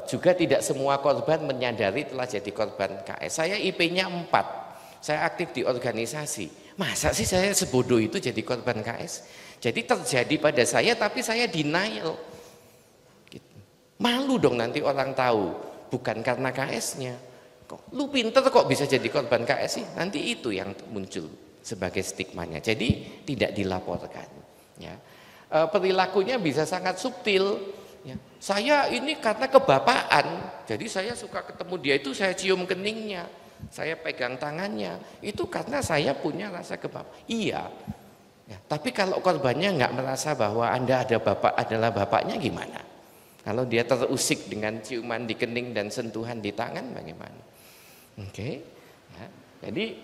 Juga tidak semua korban menyadari telah jadi korban KS. Saya IP-nya 4, saya aktif di organisasi. Masa sih saya sebodoh itu jadi korban KS? Jadi terjadi pada saya tapi saya denial. Malu dong nanti orang tahu, bukan karena KS-nya. Lu pinter kok bisa jadi korban KS sih? Nanti itu yang muncul sebagai stigmanya. Jadi tidak dilaporkan, ya. Perilakunya bisa sangat subtil, ya. Saya ini karena kebapaan, jadi saya suka ketemu dia itu saya cium keningnya, saya pegang tangannya, itu karena saya punya rasa kebapaan. Iya, ya. Tapi kalau korbannya nggak merasa bahwa Anda adalah bapaknya gimana? Kalau dia terusik dengan ciuman di kening dan sentuhan di tangan bagaimana? Oke, ya. Jadi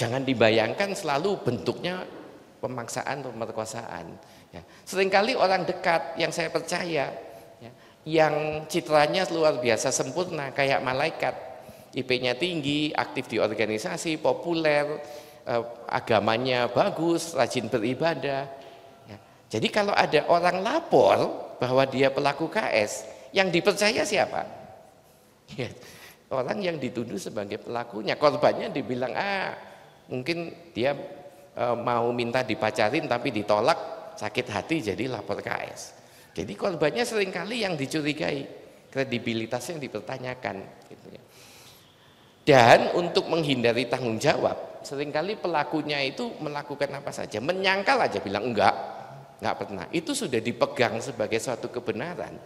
jangan dibayangkan selalu bentuknya pemaksaan atau pemerkosaan. Ya. Seringkali orang dekat yang saya percaya, ya, yang citranya luar biasa sempurna kayak malaikat, IP-nya tinggi, aktif di organisasi, populer, agamanya bagus, rajin beribadah. Ya. Jadi kalau ada orang lapor bahwa dia pelaku KS, yang dipercaya siapa? Ya. Orang yang dituduh sebagai pelakunya, korbannya dibilang mungkin dia mau minta dipacarin tapi ditolak, sakit hati jadi lapor KS. Jadi korbannya seringkali yang dicurigai, kredibilitasnya yang dipertanyakan, gitu ya. Dan untuk menghindari tanggung jawab, seringkali pelakunya itu melakukan apa saja, menyangkal aja bilang enggak pernah. Itu sudah dipegang sebagai suatu kebenaran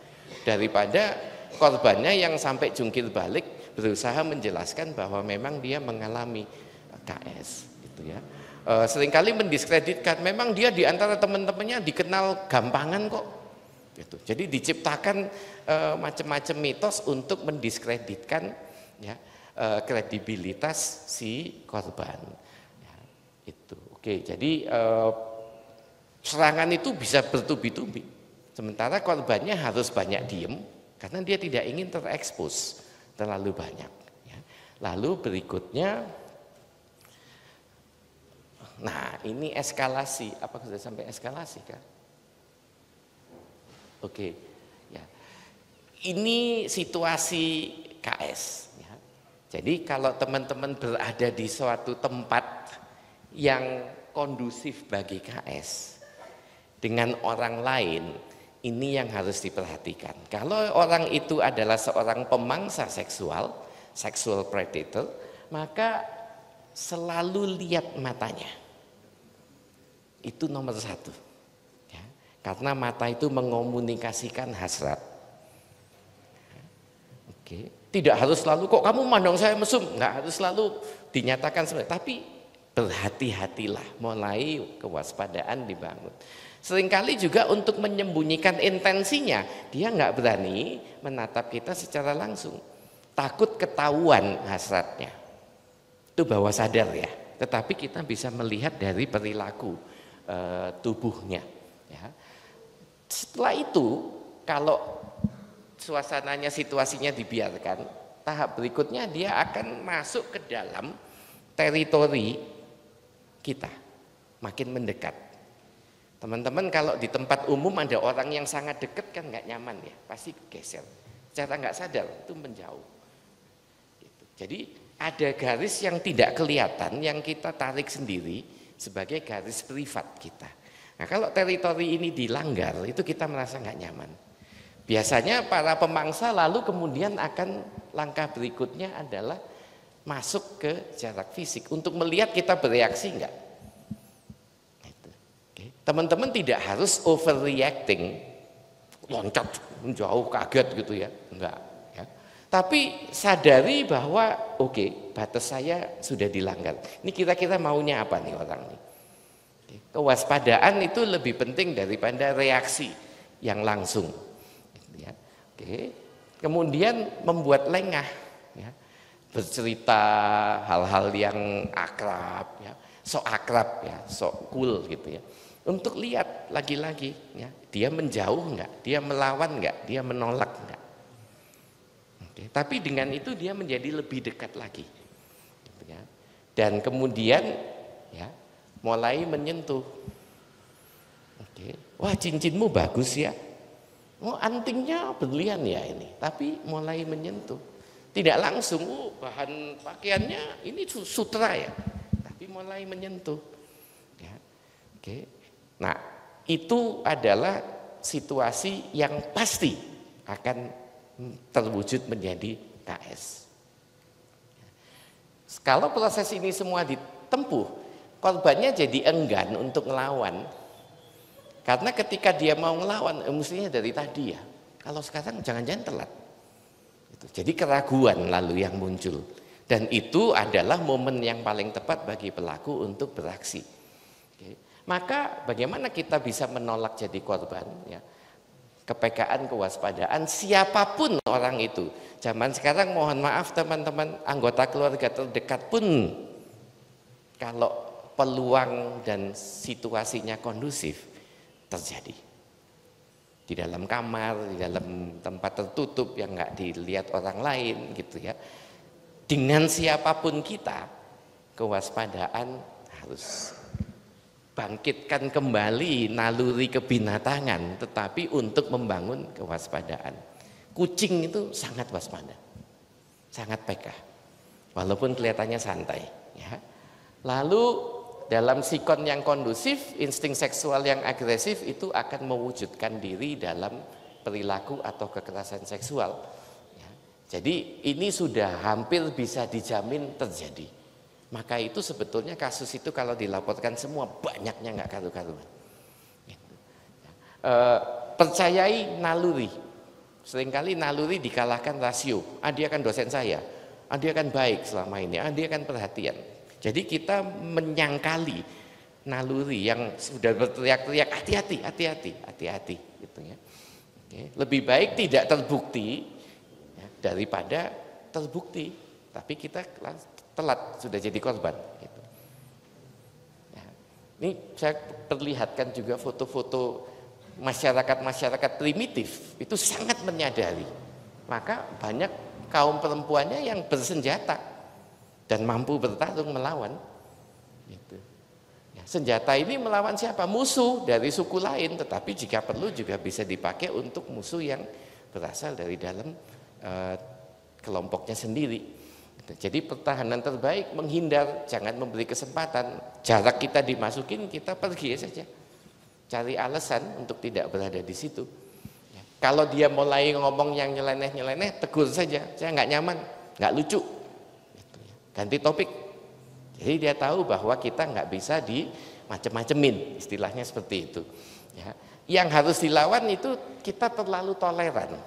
daripada korbannya yang sampai jungkir balik berusaha menjelaskan bahwa memang dia mengalami KS, gitu ya. Seringkali mendiskreditkan, memang dia di antara teman-temannya dikenal gampangan kok, gitu. Jadi diciptakan macam-macam mitos untuk mendiskreditkan, ya, kredibilitas si korban, ya, itu. Oke, jadi serangan itu bisa bertubi-tubi, sementara korbannya harus banyak diem karena dia tidak ingin terekspos terlalu banyak, ya. Lalu berikutnya, nah ini eskalasi, apa sudah sampai eskalasi kan? Oke, ya. Ini situasi KS, ya. Jadi kalau teman-teman berada di suatu tempat yang kondusif bagi KS dengan orang lain, ini yang harus diperhatikan. Kalau orang itu adalah seorang pemangsa seksual, sexual predator, maka selalu lihat matanya. Itu nomor 1, ya. Karena mata itu mengomunikasikan hasrat. Oke. Tidak harus selalu kok kamu mandang saya mesum, nggak harus selalu dinyatakan seperti, tapi berhati-hatilah, mulai kewaspadaan dibangun. Seringkali juga untuk menyembunyikan intensinya, dia nggak berani menatap kita secara langsung, takut ketahuan hasratnya. Itu bawah sadar ya, tetapi kita bisa melihat dari perilaku tubuhnya, ya. Setelah itu kalau suasananya, situasinya dibiarkan, tahap berikutnya dia akan masuk ke dalam teritori kita, makin mendekat. Teman-teman kalau di tempat umum ada orang yang sangat dekat kan nggak nyaman ya, pasti geser, secara nggak sadar itu menjauh, gitu. Jadi ada garis yang tidak kelihatan yang kita tarik sendiri sebagai garis privat kita. Nah kalau teritori ini dilanggar, itu kita merasa nggak nyaman. Biasanya para pemangsa lalu kemudian akan langkah berikutnya adalah masuk ke jarak fisik untuk melihat kita bereaksi enggak. Teman-teman tidak harus overreacting, loncat menjauh kaget gitu ya, enggak. Ya. Tapi sadari bahwa oke, batas saya sudah dilanggar. Ini kira-kira maunya apa nih orang nih? Kewaspadaan itu lebih penting daripada reaksi yang langsung. Ya. Oke. Kemudian membuat lengah. Ya. Bercerita hal-hal yang akrab, ya, sok akrab, ya, sok cool gitu ya. Untuk lihat lagi-lagi, ya, dia menjauh enggak, dia melawan enggak, dia menolak enggak. Oke. Tapi dengan itu dia menjadi lebih dekat lagi. Gitu ya. Dan kemudian, ya, mulai menyentuh. Oke. Wah, cincinmu bagus ya. Oh, antingnya berlian ya ini. Tapi mulai menyentuh. Tidak langsung, bahan pakaiannya ini sutra ya, tapi mulai menyentuh. Ya. Oke. Nah, itu adalah situasi yang pasti akan terwujud menjadi KS. Kalau proses ini semua ditempuh, korbannya jadi enggan untuk ngelawan. Karena ketika dia mau ngelawan, mestinya dari tadi ya. Kalau sekarang jangan-jangan telat. Jadi keraguan lalu yang muncul, dan itu adalah momen yang paling tepat bagi pelaku untuk beraksi. Oke. Maka bagaimana kita bisa menolak jadi korban? Ya. Kepekaan, kewaspadaan, siapapun orang itu. Zaman sekarang mohon maaf teman-teman, anggota keluarga terdekat pun kalau peluang dan situasinya kondusif terjadi. Di dalam kamar, di dalam tempat tertutup yang nggak dilihat orang lain gitu ya. Dengan siapapun kita, kewaspadaan harus bangkitkan kembali naluri kebinatangan, tetapi untuk membangun kewaspadaan. Kucing itu sangat waspada, sangat peka, walaupun kelihatannya santai. Ya. Lalu dalam sikon yang kondusif, insting seksual yang agresif itu akan mewujudkan diri dalam perilaku atau kekerasan seksual. Ya. Jadi ini sudah hampir bisa dijamin terjadi. Maka itu sebetulnya kasus itu kalau dilaporkan semua banyaknya nggak karu-karuan. Gitu. Percayai naluri. Seringkali naluri dikalahkan rasio. Dia kan dosen saya, dia kan baik selama ini, dia kan perhatian. Jadi kita menyangkali naluri yang sudah berteriak-teriak hati-hati gitu ya. Oke. Lebih baik tidak terbukti ya, daripada terbukti tapi kita telat sudah jadi korban gitu. Ya. Ini saya perlihatkan juga foto-foto masyarakat primitif itu sangat menyadari. Maka banyak kaum perempuannya yang bersenjata dan mampu bertarung melawan. Gitu. Ya, senjata ini melawan siapa? Musuh dari suku lain, tetapi jika perlu juga bisa dipakai untuk musuh yang berasal dari dalam kelompoknya sendiri. Gitu. Jadi pertahanan terbaik menghindar, jangan memberi kesempatan. Jarak kita dimasukin, kita pergi saja. Cari alasan untuk tidak berada di situ. Ya. Kalau dia mulai ngomong yang nyeleneh, tegur saja. Saya nggak nyaman, nggak lucu. Ganti topik. Jadi dia tahu bahwa kita nggak bisa di macem-macemin, istilahnya seperti itu. Ya. Yang harus dilawan itu kita terlalu toleran,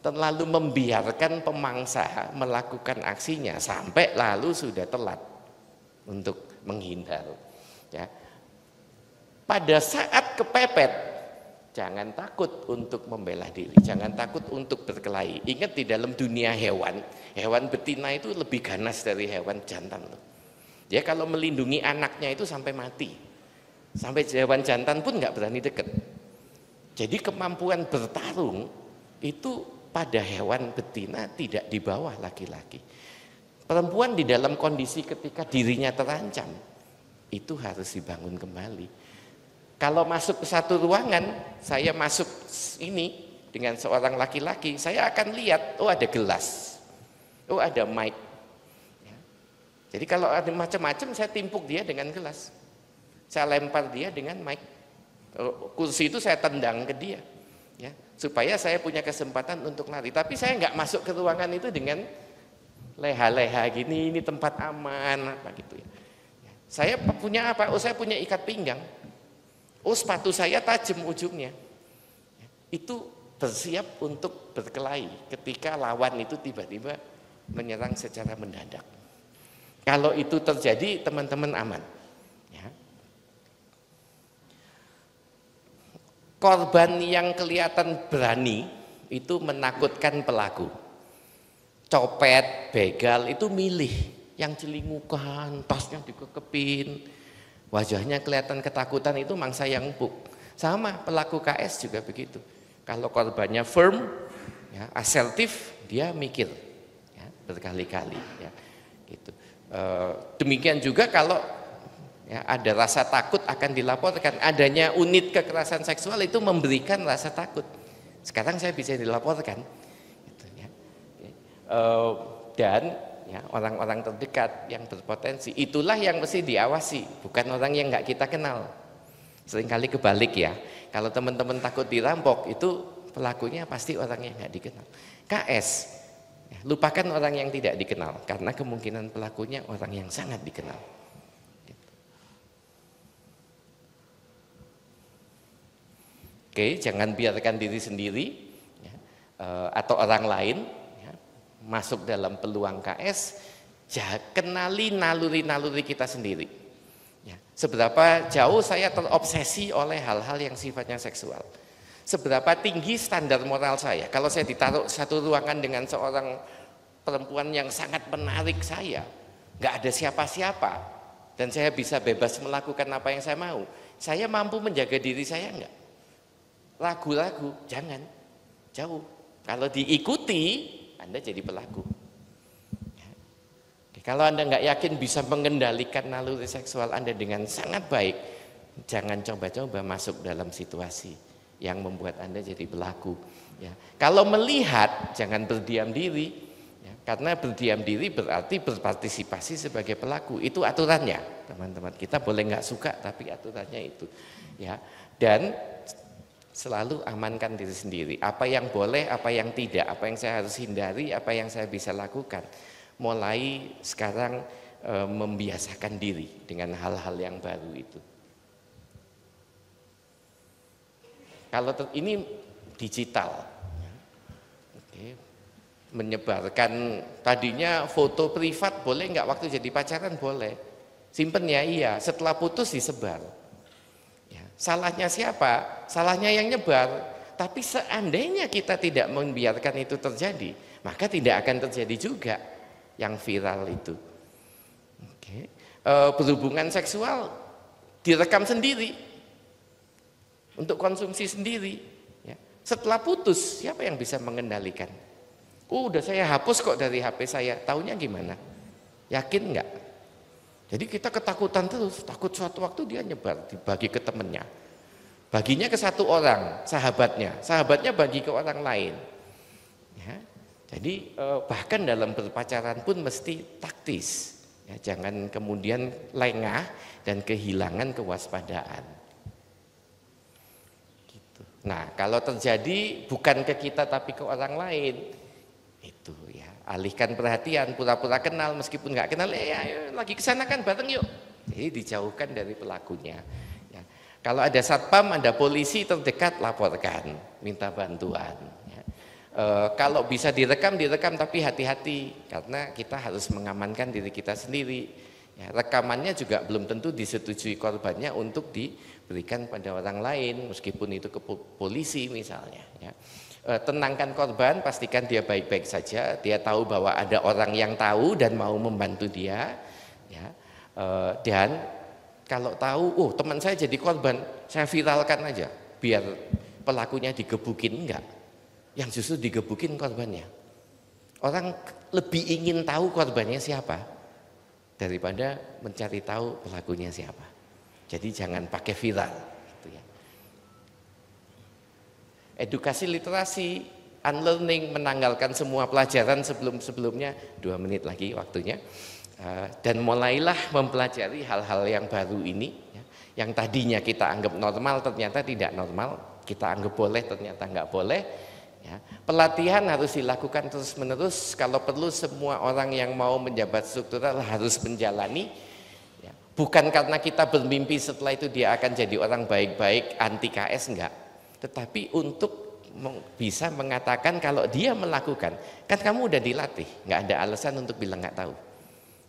terlalu membiarkan pemangsa melakukan aksinya sampai lalu sudah telat untuk menghindar. Ya. Pada saat kepepet, jangan takut untuk membela diri, jangan takut untuk berkelahi. Ingat di dalam dunia hewan, hewan betina itu lebih ganas dari hewan jantan. Dia kalau melindungi anaknya itu sampai mati. Sampai hewan jantan pun nggak berani dekat. Jadi kemampuan bertarung itu pada hewan betina tidak di bawah laki-laki. Perempuan di dalam kondisi ketika dirinya terancam, itu harus dibangun kembali. Kalau masuk ke satu ruangan, saya masuk ini dengan seorang laki-laki, saya akan lihat, oh ada gelas, oh ada mic. Ya. Jadi kalau ada macam-macam, saya timpuk dia dengan gelas, saya lempar dia dengan mic. Kursi itu saya tendang ke dia, ya, supaya saya punya kesempatan untuk lari. Tapi saya nggak masuk ke ruangan itu dengan leha-leha gini, ini tempat aman apa gitu ya. Saya punya apa? Oh, saya punya ikat pinggang. Oh, sepatu saya tajam ujungnya. Itu bersiap untuk berkelahi ketika lawan itu tiba-tiba menyerang secara mendadak. Kalau itu terjadi, teman-teman aman. Ya. Korban yang kelihatan berani itu menakutkan pelaku. Copet, begal itu milih yang celingukan, tasnya dikekepin, wajahnya kelihatan ketakutan, itu mangsa yang empuk. Sama pelaku KS juga begitu. Kalau korbannya firm, ya, asertif, dia mikir ya, berkali-kali. Ya, gitu. Demikian juga kalau ya, ada rasa takut akan dilaporkan. Adanya unit kekerasan seksual itu memberikan rasa takut. Sekarang saya bisa dilaporkan. Gitu, ya. Dan ya, orang-orang terdekat yang berpotensi, itulah yang mesti diawasi, bukan orang yang nggak kita kenal. Seringkali kebalik ya, kalau teman-teman takut dirampok, itu pelakunya pasti orang yang nggak dikenal. KS, ya, lupakan orang yang tidak dikenal, karena kemungkinan pelakunya orang yang sangat dikenal. Oke, jangan biarkan diri sendiri ya, atau orang lain masuk dalam peluang KS, kenali naluri-naluri kita sendiri. Ya, seberapa jauh saya terobsesi oleh hal-hal yang sifatnya seksual. Seberapa tinggi standar moral saya. Kalau saya ditaruh satu ruangan dengan seorang perempuan yang sangat menarik saya, nggak ada siapa-siapa, dan saya bisa bebas melakukan apa yang saya mau, saya mampu menjaga diri saya enggak? Ragu-ragu, jangan, jauh. Kalau diikuti, Anda jadi pelaku. Kalau Anda nggak yakin bisa mengendalikan naluri seksual Anda dengan sangat baik, jangan coba-coba masuk dalam situasi yang membuat Anda jadi pelaku. Ya. Kalau melihat, jangan berdiam diri, ya. Karena berdiam diri berarti berpartisipasi sebagai pelaku. Itu aturannya, teman-teman. Kita boleh nggak suka, tapi aturannya itu. Ya. Dan selalu amankan diri sendiri, apa yang boleh, apa yang tidak, apa yang saya harus hindari, apa yang saya bisa lakukan. Mulai sekarang membiasakan diri dengan hal-hal yang baru itu. Kalau ini digital, oke, menyebarkan tadinya foto privat boleh nggak waktu jadi pacaran? Boleh, simpen ya, iya, setelah putus disebar. Salahnya siapa? Salahnya yang nyebar. Tapi seandainya kita tidak membiarkan itu terjadi, maka tidak akan terjadi juga yang viral itu. Oke. Berhubungan seksual direkam sendiri untuk konsumsi sendiri. Ya. Setelah putus, siapa yang bisa mengendalikan? Udah saya hapus kok dari HP saya. Taunya gimana? Yakin nggak? Jadi kita ketakutan terus, takut suatu waktu dia nyebar, dibagi ke temennya. Baginya ke satu orang, sahabatnya bagi ke orang lain. Ya, jadi bahkan dalam berpacaran pun mesti taktis. Ya, jangan kemudian lengah dan kehilangan kewaspadaan. Gitu. Nah, kalau terjadi bukan ke kita tapi ke orang lain, itu ya. Alihkan perhatian, pura-pura kenal meskipun nggak kenal, ya, lagi kesana kan bareng yuk. Jadi dijauhkan dari pelakunya. Ya. Kalau ada satpam, ada polisi terdekat, laporkan, minta bantuan. Ya. Kalau bisa direkam tapi hati-hati karena kita harus mengamankan diri kita sendiri. Ya, rekamannya juga belum tentu disetujui korbannya untuk diberikan pada orang lain, meskipun itu ke polisi misalnya. Ya. Tenangkan korban, pastikan dia baik-baik saja, dia tahu bahwa ada orang yang tahu dan mau membantu dia, ya. Dan kalau tahu, oh teman saya jadi korban, saya viralkan aja, biar pelakunya digebukin, enggak, yang justru digebukin korbannya. Orang lebih ingin tahu korbannya siapa daripada mencari tahu pelakunya siapa. Jadi jangan pakai viral. Edukasi literasi, unlearning, menanggalkan semua pelajaran sebelumnya, 2 menit lagi waktunya, dan mulailah mempelajari hal-hal yang baru ini, ya, yang tadinya kita anggap normal ternyata tidak normal, kita anggap boleh ternyata nggak boleh, Ya, pelatihan harus dilakukan terus-menerus. Kalau perlu semua orang yang mau menjabat struktural harus menjalani. Ya, bukan karena kita bermimpi setelah itu dia akan jadi orang baik-baik anti KS, enggak. Tetapi untuk bisa mengatakan kalau dia melakukan, kan kamu udah dilatih, nggak ada alasan untuk bilang nggak tahu.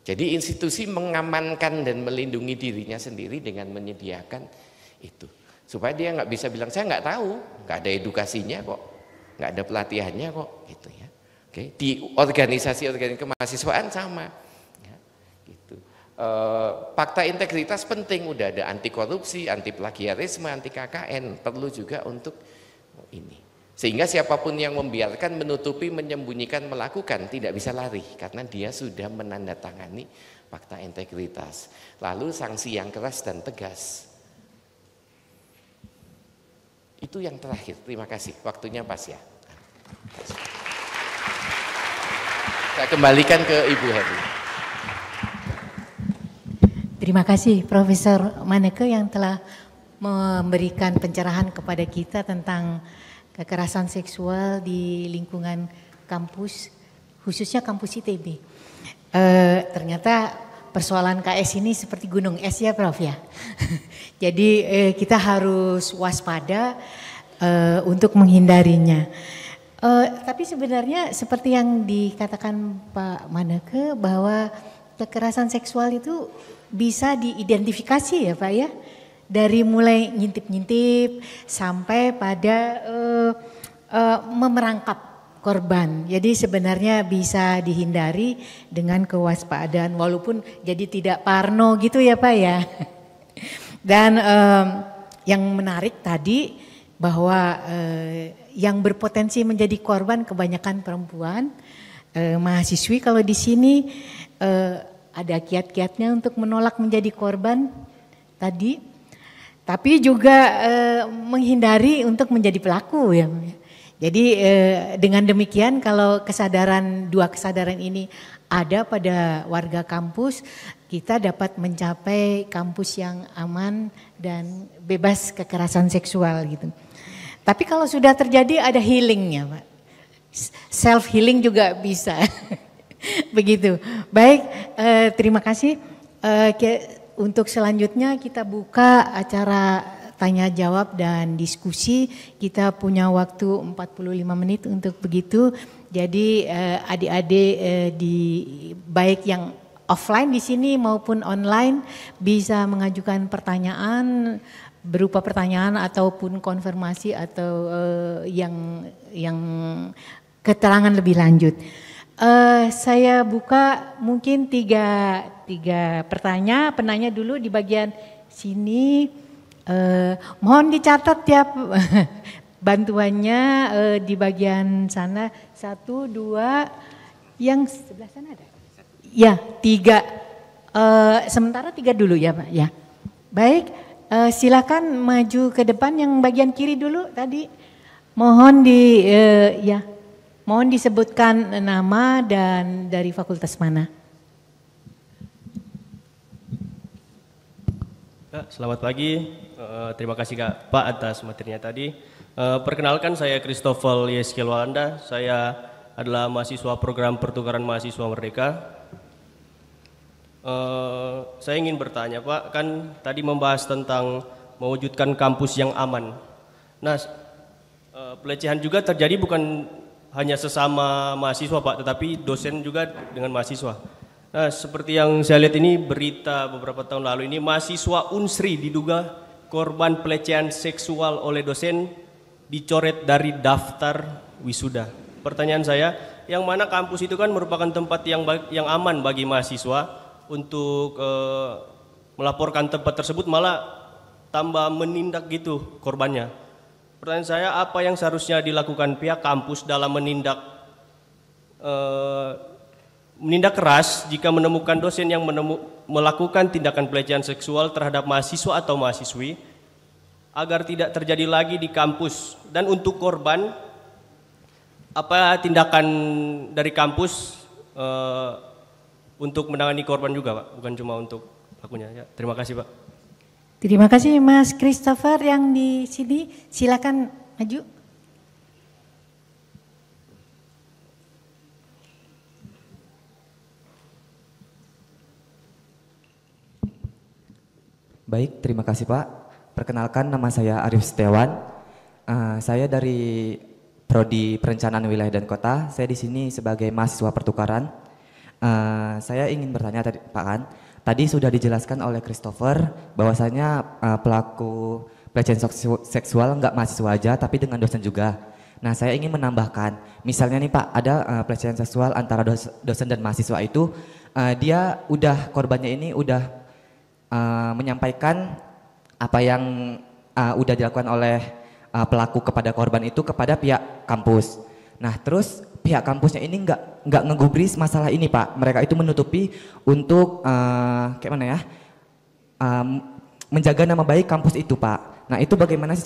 Jadi institusi mengamankan dan melindungi dirinya sendiri dengan menyediakan itu, supaya dia nggak bisa bilang saya nggak tahu, nggak ada edukasinya kok, nggak ada pelatihannya kok, gitu ya. Oke, di organisasi kemahasiswaan sama, ya, gitu. Fakta integritas penting, udah ada anti korupsi, anti plagiarisme, anti KKN, perlu juga untuk ini. Sehingga siapapun yang membiarkan, menutupi, menyembunyikan, melakukan tidak bisa lari karena dia sudah menandatangani fakta integritas. Lalu sanksi yang keras dan tegas. Itu yang terakhir. Terima kasih. Waktunya pas ya. Saya kembalikan ke Ibu Heri. Terima kasih Profesor Maneke yang telah memberikan pencerahan kepada kita tentang kekerasan seksual di lingkungan kampus, khususnya kampus ITB. Ternyata persoalan KS ini seperti gunung es ya Prof ya. Jadi kita harus waspada untuk menghindarinya. Tapi sebenarnya seperti yang dikatakan Pak Maneke bahwa kekerasan seksual itu bisa diidentifikasi ya Pak ya. Dari mulai ngintip-ngintip sampai pada memerangkap korban. Jadi sebenarnya bisa dihindari dengan kewaspadaan walaupun jadi tidak parno gitu ya Pak ya. Dan yang menarik tadi bahwa yang berpotensi menjadi korban kebanyakan perempuan, mahasiswi kalau di sini ada kiat-kiatnya untuk menolak menjadi korban tadi. Tapi juga menghindari untuk menjadi pelaku ya. Jadi dengan demikian kalau dua kesadaran ini ada pada warga kampus, kita dapat mencapai kampus yang aman dan bebas kekerasan seksual gitu. Tapi kalau sudah terjadi ada healingnya Pak. Self healing juga bisa. Begitu. Baik, terima kasih. Untuk selanjutnya kita buka acara tanya jawab dan diskusi. Kita punya waktu 45 menit untuk begitu. Jadi adik-adik baik yang offline di sini maupun online bisa mengajukan pertanyaan berupa pertanyaan ataupun konfirmasi atau yang keterangan lebih lanjut. Saya buka mungkin tiga penanya dulu di bagian sini. Mohon dicatat ya bantuannya di bagian sana 1, 2, yang sebelah sana ada? Ya 3. Sementara 3 dulu ya Pak ya. Baik, silakan maju ke depan yang bagian kiri dulu tadi. Mohon mohon disebutkan nama dan dari fakultas mana. Selamat pagi, terima kasih Kak Pak atas materinya tadi. Perkenalkan saya Christopher Yeskilwanda, saya adalah mahasiswa program pertukaran mahasiswa Merdeka. Saya ingin bertanya Pak, kan tadi membahas tentang mewujudkan kampus yang aman. Nah, pelecehan juga terjadi bukan hanya sesama mahasiswa Pak, tetapi dosen juga dengan mahasiswa. Nah, seperti yang saya lihat ini berita beberapa tahun lalu ini, mahasiswa Unsri diduga korban pelecehan seksual oleh dosen dicoret dari daftar wisuda. Pertanyaan saya, yang mana kampus itu kan merupakan tempat yang aman bagi mahasiswa untuk melaporkan tempat tersebut, malah tambah menindak gitu korbannya. Pertanyaan saya, apa yang seharusnya dilakukan pihak kampus dalam menindak keras jika menemukan dosen yang melakukan tindakan pelecehan seksual terhadap mahasiswa atau mahasiswi agar tidak terjadi lagi di kampus? Dan untuk korban, apa tindakan dari kampus untuk menangani korban juga Pak, bukan cuma untuk pelakunya ya. Terima kasih Pak. Terima kasih Mas Christopher yang di sini, silakan maju. Baik, terima kasih Pak. Perkenalkan, nama saya Arif Setiawan. Saya dari Prodi Perencanaan Wilayah dan Kota. Saya di sini sebagai mahasiswa pertukaran. Saya ingin bertanya tadi Pak An. Tadi sudah dijelaskan oleh Christopher bahwasanya pelaku pelecehan seksual nggak mahasiswa aja, tapi dengan dosen juga. Nah, saya ingin menambahkan, misalnya nih Pak, ada pelecehan seksual antara dosen dan mahasiswa itu, dia korbannya ini udah menyampaikan apa yang udah dilakukan oleh pelaku kepada korban itu kepada pihak kampus. Nah, terus pihak kampusnya ini nggak ngegubris masalah ini Pak. Mereka itu menutupi untuk kayak mana ya, menjaga nama baik kampus itu Pak. Nah, itu bagaimana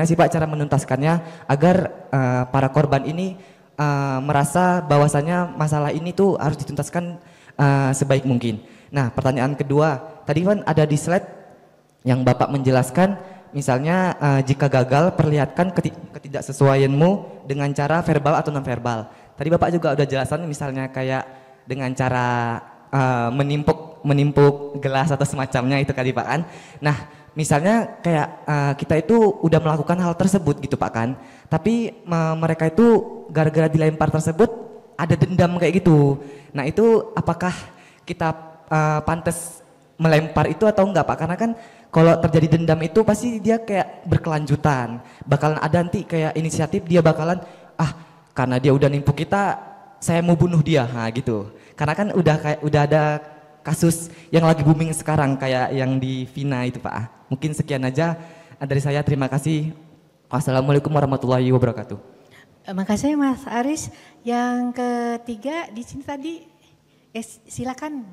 sih Pak cara menuntaskannya agar para korban ini merasa bahwasanya masalah ini tuh harus dituntaskan sebaik mungkin. Nah, pertanyaan kedua, tadi kan ada di slide yang Bapak menjelaskan, misalnya jika gagal perlihatkan ketidaksesuaianmu dengan cara verbal atau non verbal. Tadi Bapak juga udah jelasan misalnya kayak dengan cara menimpuk gelas atau semacamnya itu kali Pak kan. Nah, misalnya kayak kita itu udah melakukan hal tersebut gitu Pak kan, tapi mereka itu gara-gara dilempar tersebut ada dendam kayak gitu. Nah, itu apakah kita pantas melempar itu atau enggak Pak? Karena kan kalau terjadi dendam itu pasti dia kayak berkelanjutan, bakalan ada nanti kayak inisiatif dia bakalan karena dia udah nimpuk kita, saya mau bunuh dia, gitu. Karena kan udah ada kasus yang lagi booming sekarang kayak yang di Vina itu Pak. Mungkin sekian aja dari saya, terima kasih. Wassalamualaikum warahmatullahi wabarakatuh. Makasih Mas Aris. Yang ketiga di sini tadi, silakan.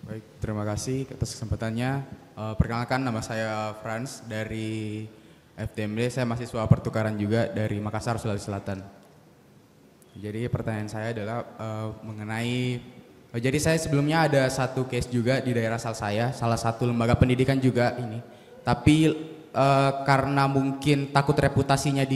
Baik, terima kasih atas kesempatannya. Perkenalkan, nama saya Franz dari FTMD, saya mahasiswa pertukaran juga dari Makassar, Sulawesi Selatan. Jadi pertanyaan saya adalah mengenai, jadi saya sebelumnya ada satu case juga di daerah asal saya, salah satu lembaga pendidikan juga ini. Tapi karena mungkin takut reputasinya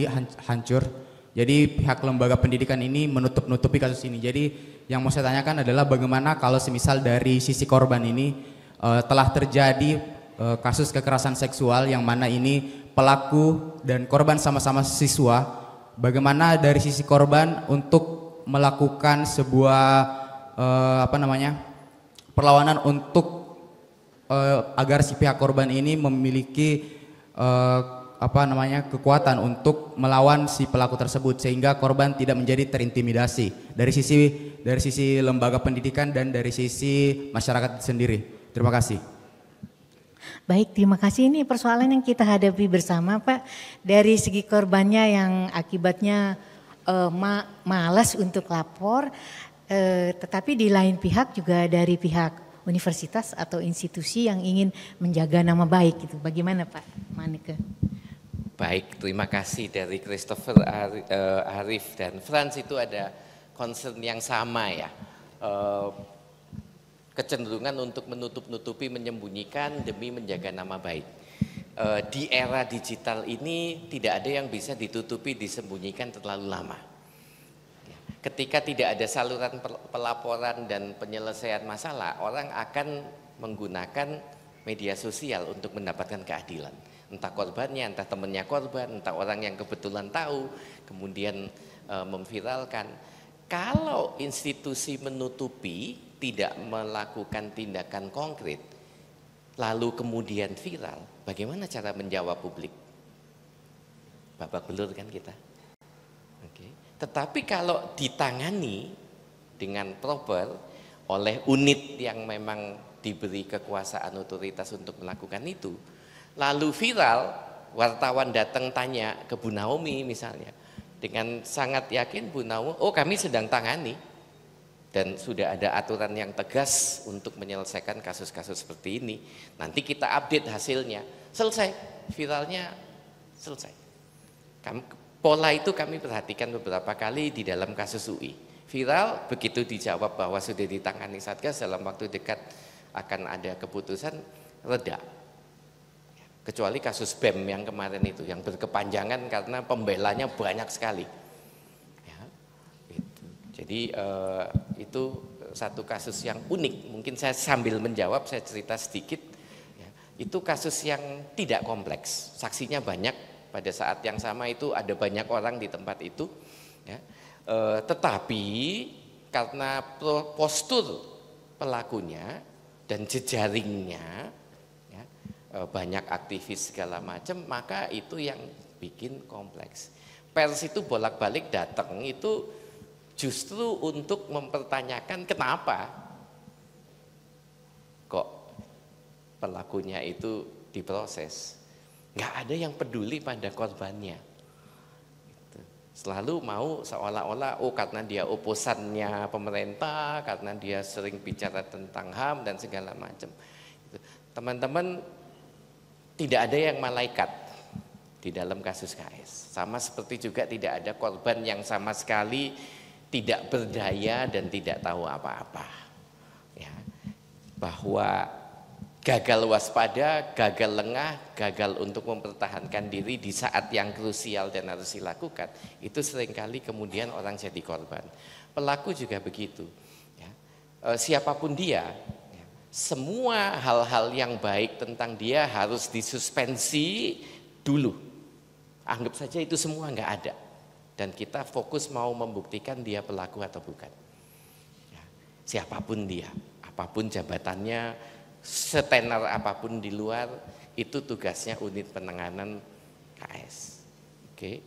hancur, jadi pihak lembaga pendidikan ini menutupi kasus ini. Jadi yang mau saya tanyakan adalah bagaimana kalau semisal dari sisi korban ini telah terjadi kasus kekerasan seksual yang mana ini pelaku dan korban sama-sama siswa, bagaimana dari sisi korban untuk melakukan sebuah perlawanan untuk agar si pihak korban ini memiliki kekuatan untuk melawan si pelaku tersebut sehingga korban tidak menjadi terintimidasi dari sisi lembaga pendidikan dan dari sisi masyarakat sendiri. Terima kasih. Baik, terima kasih. Ini persoalan yang kita hadapi bersama Pak. Dari segi korbannya yang akibatnya malas untuk lapor, tetapi di lain pihak juga dari pihak universitas atau institusi yang ingin menjaga nama baik gitu. Bagaimana Pak Manike? Baik, terima kasih dari Christopher, Arif dan Franz. Itu ada concern yang sama ya. Kecenderungan untuk menutup-nutupi, menyembunyikan demi menjaga nama baik. Di era digital ini tidak ada yang bisa ditutupi, disembunyikan terlalu lama. Ketika tidak ada saluran pelaporan dan penyelesaian masalah, orang akan menggunakan media sosial untuk mendapatkan keadilan. Entah korbannya, entah temannya korban, entah orang yang kebetulan tahu, kemudian memviralkan. Kalau institusi menutupi, tidak melakukan tindakan konkret, lalu kemudian viral, bagaimana cara menjawab publik? Babak belur kan kita. Oke. Tetapi kalau ditangani dengan proper oleh unit yang memang diberi kekuasaan otoritas untuk melakukan itu, lalu viral, wartawan datang tanya ke Bu Naomi misalnya, dengan sangat yakin Bu Naomi, oh kami sedang tangani. Dan sudah ada aturan yang tegas untuk menyelesaikan kasus-kasus seperti ini. Nanti kita update hasilnya, selesai, viralnya selesai. Pola itu kami perhatikan beberapa kali di dalam kasus UI. Viral, begitu dijawab bahwa sudah ditangani Satgas, dalam waktu dekat akan ada keputusan, reda. Kecuali kasus BEM yang kemarin itu, yang berkepanjangan karena pembelanya banyak sekali. Ya, gitu. Jadi itu satu kasus yang unik. Mungkin saya sambil menjawab saya cerita sedikit. Ya, itu kasus yang tidak kompleks. Saksinya banyak. Pada saat yang sama itu ada banyak orang di tempat itu. Ya. Tetapi karena postur pelakunya dan jejaringnya, ya, banyak aktivis segala macam, maka itu yang bikin kompleks. Pers itu bolak-balik datang itu justru untuk mempertanyakan kenapa kok pelakunya itu diproses. Nggak ada yang peduli pada korbannya. Selalu mau seolah-olah karena dia oposannya pemerintah, karena dia sering bicara tentang HAM dan segala macam. Teman-teman, tidak ada yang malaikat di dalam kasus KS. Sama seperti juga tidak ada korban yang sama sekali tidak berdaya dan tidak tahu apa-apa. Ya. Bahwa gagal waspada, gagal lengah, gagal untuk mempertahankan diri di saat yang krusial dan harus dilakukan, itu seringkali kemudian orang jadi korban. Pelaku juga begitu. Ya. Siapapun dia, ya, semua hal-hal yang baik tentang dia harus disuspensi dulu. Anggap saja itu semua nggak ada. Dan kita fokus mau membuktikan dia pelaku atau bukan. Ya. Siapapun dia, apapun jabatannya, setenar apapun di luar, itu tugasnya unit penanganan KS. Oke.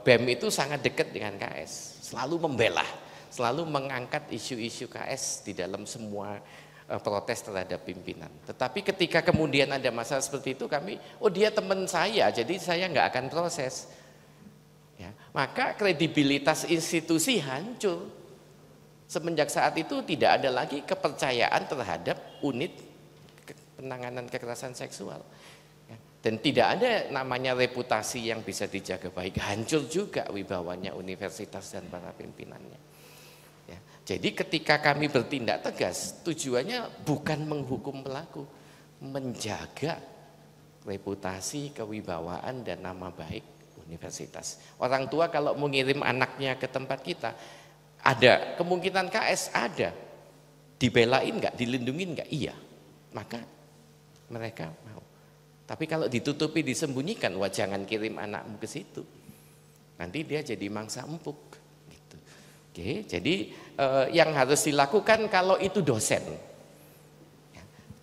BEM itu sangat dekat dengan KS, selalu membela, selalu mengangkat isu-isu KS di dalam semua protes terhadap pimpinan. Tetapi ketika kemudian ada masalah seperti itu, kami, dia teman saya, jadi saya nggak akan proses. Ya, maka kredibilitas institusi hancur. Semenjak saat itu tidak ada lagi kepercayaan terhadap unit penanganan kekerasan seksual. Ya, dan tidak ada namanya reputasi yang bisa dijaga baik. Hancur juga wibawanya universitas dan para pimpinannya. Ya, jadi ketika kami bertindak tegas, tujuannya bukan menghukum pelaku, menjaga reputasi, kewibawaan dan nama baik universitas. Orang tua kalau mengirim anaknya ke tempat kita, ada kemungkinan KS, ada dibelain nggak, dilindungin nggak? Iya, maka mereka mau. Tapi kalau ditutupi, disembunyikan, jangan kirim anakmu ke situ, nanti dia jadi mangsa empuk. Gitu. Oke, jadi yang harus dilakukan kalau itu dosen,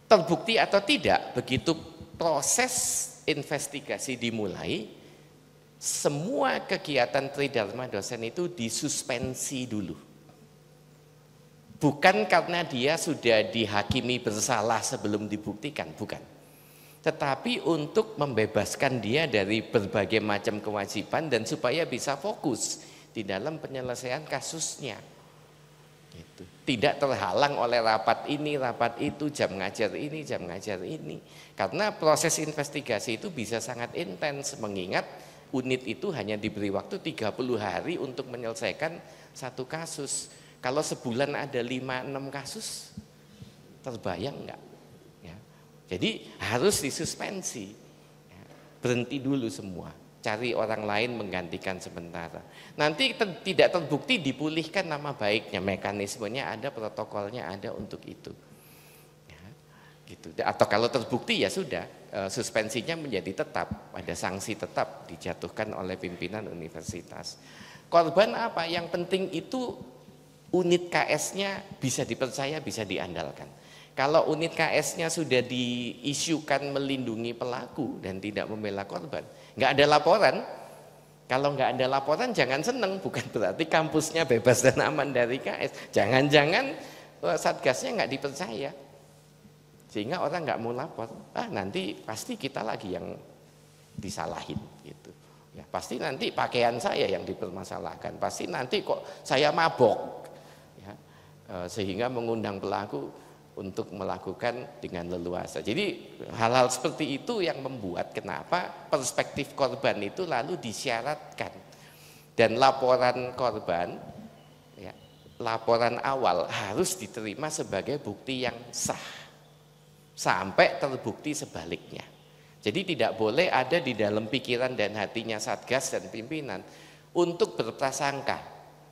terbukti atau tidak, begitu proses investigasi dimulai, semua kegiatan tridharma dosen itu disuspensi dulu. Bukan karena dia sudah dihakimi bersalah sebelum dibuktikan, bukan. Tetapi untuk membebaskan dia dari berbagai macam kewajiban dan supaya bisa fokus di dalam penyelesaian kasusnya. Gitu. Tidak terhalang oleh rapat ini, rapat itu, jam ngajar ini, jam ngajar ini. Karena proses investigasi itu bisa sangat intens, mengingat unit itu hanya diberi waktu 30 hari untuk menyelesaikan satu kasus. Kalau sebulan ada 5-6 kasus, terbayang enggak? Ya. Jadi harus disuspensi, ya. Berhenti dulu semua, cari orang lain menggantikan sementara. Nanti tidak terbukti, dipulihkan nama baiknya, mekanismenya ada, protokolnya ada untuk itu. Gitu. Atau kalau terbukti ya sudah, suspensinya menjadi tetap, ada sanksi tetap dijatuhkan oleh pimpinan universitas. Korban apa? Yang penting itu unit KS-nya bisa dipercaya, bisa diandalkan. Kalau unit KS-nya sudah diisukan melindungi pelaku dan tidak membela korban, nggak ada laporan. Kalau nggak ada laporan jangan seneng, bukan berarti kampusnya bebas dan aman dari KS. Jangan-jangan satgasnya nggak dipercaya. Sehingga orang nggak mau lapor, nanti pasti kita lagi yang disalahin gitu. Ya, pasti nanti pakaian saya yang dipermasalahkan, pasti nanti kok saya mabok, ya, sehingga mengundang pelaku untuk melakukan dengan leluasa. Jadi hal-hal seperti itu yang membuat kenapa perspektif korban itu lalu disyaratkan, dan laporan korban, ya, laporan awal harus diterima sebagai bukti yang sah. Sampai terbukti sebaliknya. Jadi tidak boleh ada di dalam pikiran dan hatinya satgas dan pimpinan untuk berprasangka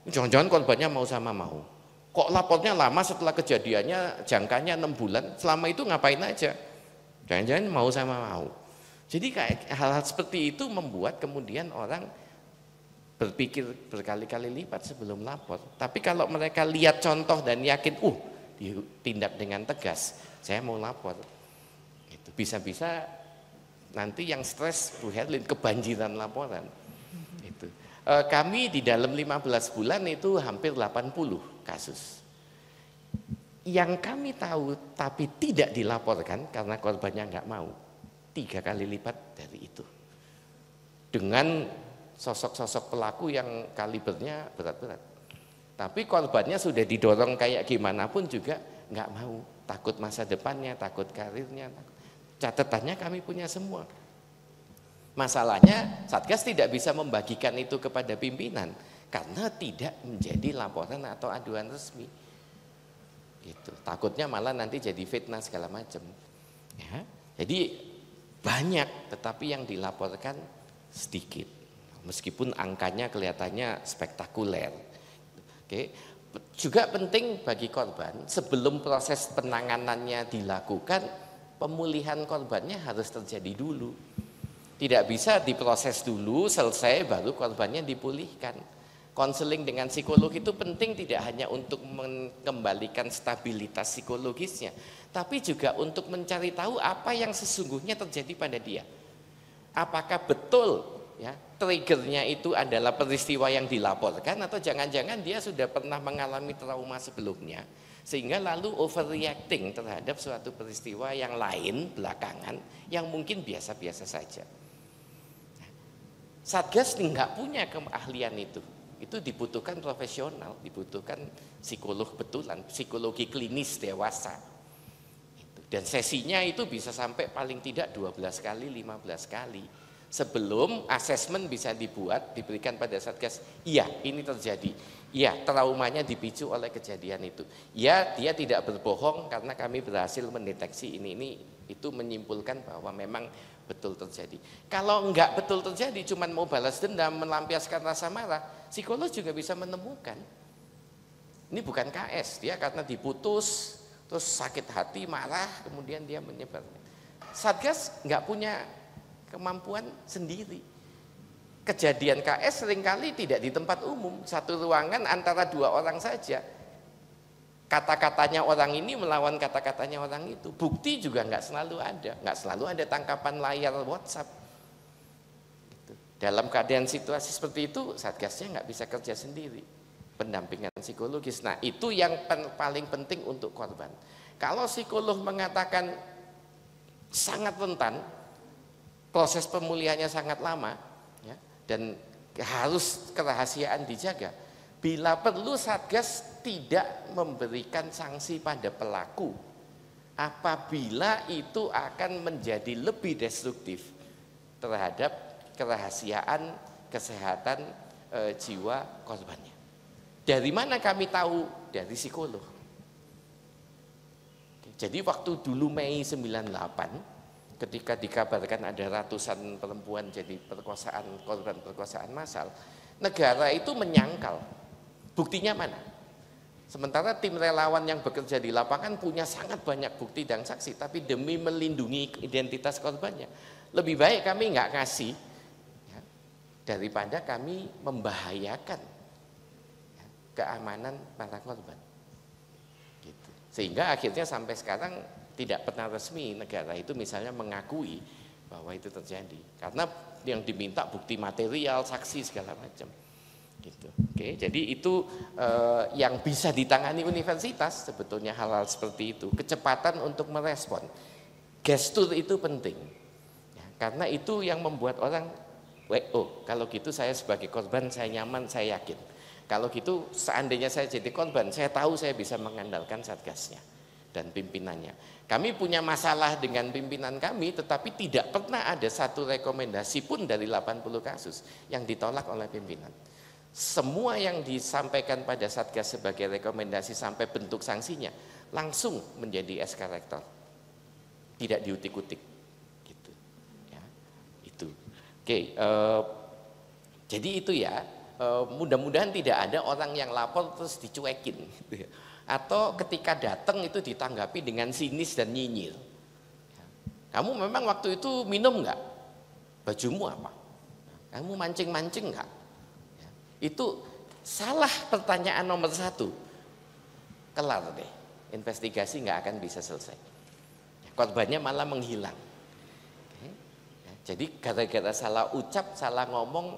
Jangan-jangan korbannya mau sama mau. Kok lapornya lama setelah kejadiannya, jangkanya 6 bulan, selama itu ngapain aja? Jangan-jangan mau sama mau. Jadi kayak hal-hal seperti itu membuat kemudian orang berpikir berkali-kali lipat sebelum lapor. Tapi kalau mereka lihat contoh dan yakin, ditindak dengan tegas, saya mau lapor. Itu bisa-bisa nanti yang stres Bu Herlin kebanjiran laporan. Itu. Kami di dalam 15 bulan itu hampir 80 kasus. Yang kami tahu tapi tidak dilaporkan karena korbannya nggak mau, 3 kali lipat dari itu. Dengan sosok-sosok pelaku yang kalibernya berat-berat. Tapi korbannya sudah didorong kayak gimana pun juga nggak mau. Takut masa depannya, takut karirnya. Catatannya kami punya semua. Masalahnya Satgas tidak bisa membagikan itu kepada pimpinan karena tidak menjadi laporan atau aduan resmi. Gitu. Takutnya malah nanti jadi fitnah segala macam. Ya. Jadi banyak, tetapi yang dilaporkan sedikit. Meskipun angkanya kelihatannya spektakuler. Oke. Juga penting bagi korban sebelum proses penanganannya dilakukan, pemulihan korbannya harus terjadi dulu. Tidak bisa diproses dulu, selesai baru korbannya dipulihkan. Konseling dengan psikolog itu penting tidak hanya untuk mengembalikan stabilitas psikologisnya, tapi juga untuk mencari tahu apa yang sesungguhnya terjadi pada dia. Apakah betul ya triggernya itu adalah peristiwa yang dilaporkan atau jangan-jangan dia sudah pernah mengalami trauma sebelumnya sehingga lalu overreacting terhadap suatu peristiwa yang lain belakangan yang mungkin biasa-biasa saja. Satgas nggak punya keahlian itu dibutuhkan profesional, dibutuhkan psikolog betulan, psikologi klinis dewasa. Dan sesinya itu bisa sampai paling tidak 12 kali, 15 kali. Sebelum asesmen bisa dibuat, diberikan pada Satgas, iya ini terjadi, iya traumanya dipicu oleh kejadian itu. Ya dia tidak berbohong karena kami berhasil mendeteksi ini, itu menyimpulkan bahwa memang betul terjadi. Kalau enggak betul terjadi, cuman mau balas dendam, melampiaskan rasa marah, psikolog juga bisa menemukan. Ini bukan KS, dia karena diputus, terus sakit hati, marah, kemudian dia menyebarkan. Satgas enggak punya kemampuan sendiri. Kejadian KS seringkali tidak di tempat umum, satu ruangan antara 2 orang saja. Kata-katanya orang ini melawan kata-katanya orang itu. Bukti juga nggak selalu ada tangkapan layar WhatsApp. Gitu. Dalam keadaan situasi seperti itu, Satgasnya nggak bisa kerja sendiri. Pendampingan psikologis. Nah itu yang paling penting untuk korban. Kalau psikolog mengatakan sangat rentan, proses pemulihannya sangat lama, ya, dan harus kerahasiaan dijaga. Bila perlu Satgas tidak memberikan sanksi pada pelaku apabila itu akan menjadi lebih destruktif terhadap kerahasiaan kesehatan jiwa korbannya. Dari mana kami tahu? Dari psikolog. Jadi waktu dulu Mei 98 ketika dikabarkan ada ratusan perempuan jadi korban perkosaan massal, negara itu menyangkal. Buktinya mana? Sementara tim relawan yang bekerja di lapangan punya sangat banyak bukti dan saksi, tapi demi melindungi identitas korbannya, lebih baik kami nggak kasih ya, daripada kami membahayakan ya, keamanan para korban. Gitu. Sehingga akhirnya sampai sekarang tidak pernah resmi negara itu misalnya mengakui bahwa itu terjadi, karena yang diminta bukti material, saksi segala macam. Gitu. Oke, jadi itu yang bisa ditangani universitas sebetulnya hal-hal seperti itu. Kecepatan untuk merespon, gestur itu penting, ya, karena itu yang membuat orang, kalau gitu saya sebagai korban saya nyaman, saya yakin. Kalau gitu seandainya saya jadi korban, saya tahu saya bisa mengandalkan Satgasnya dan pimpinannya. Kami punya masalah dengan pimpinan kami, tetapi tidak pernah ada satu rekomendasi pun dari 80 kasus yang ditolak oleh pimpinan. Semua yang disampaikan pada Satgas sebagai rekomendasi sampai bentuk sanksinya langsung menjadi SK Rektor, tidak diutik-utik, gitu. Ya, itu. Oke, jadi itu ya mudah-mudahan tidak ada orang yang lapor terus dicuekin gitu ya. Atau ketika datang itu ditanggapi dengan sinis dan nyinyir. Kamu memang waktu itu minum nggak? Bajumu apa? Kamu mancing-mancing nggak? Itu salah pertanyaan nomor 1. Kelar deh, investigasi nggak akan bisa selesai. Korbannya malah menghilang. Jadi gara-gara salah ucap, salah ngomong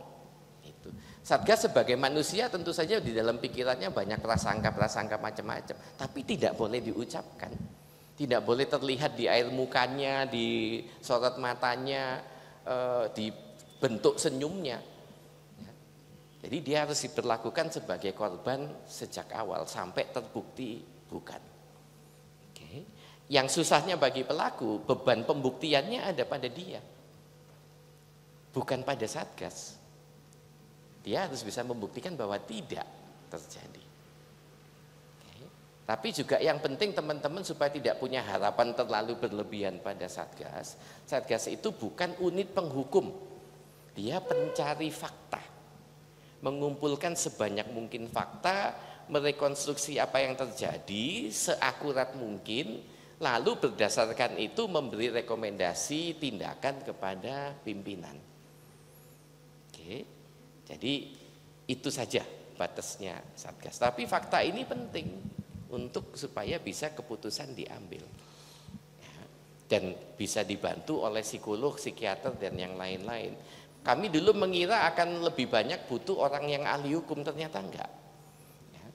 itu. Satgas sebagai manusia tentu saja di dalam pikirannya banyak prasangka-prasangka macam-macam, tapi tidak boleh diucapkan. Tidak boleh terlihat di air mukanya, di sorot matanya, di bentuk senyumnya. Jadi dia harus diperlakukan sebagai korban sejak awal sampai terbukti bukan. Oke. Yang susahnya bagi pelaku, beban pembuktiannya ada pada dia, bukan pada Satgas. Dia harus bisa membuktikan bahwa tidak terjadi. Oke. Tapi juga yang penting teman-teman supaya tidak punya harapan terlalu berlebihan pada Satgas. Satgas itu bukan unit penghukum, dia pencari fakta, mengumpulkan sebanyak mungkin fakta, merekonstruksi apa yang terjadi seakurat mungkin, lalu berdasarkan itu memberi rekomendasi tindakan kepada pimpinan. Oke, jadi itu saja batasnya Satgas. Tapi fakta ini penting untuk supaya bisa keputusan diambil, ya, dan bisa dibantu oleh psikolog, psikiater dan yang lain-lain. Kami dulu mengira akan lebih banyak butuh orang yang ahli hukum, ternyata enggak. Ya.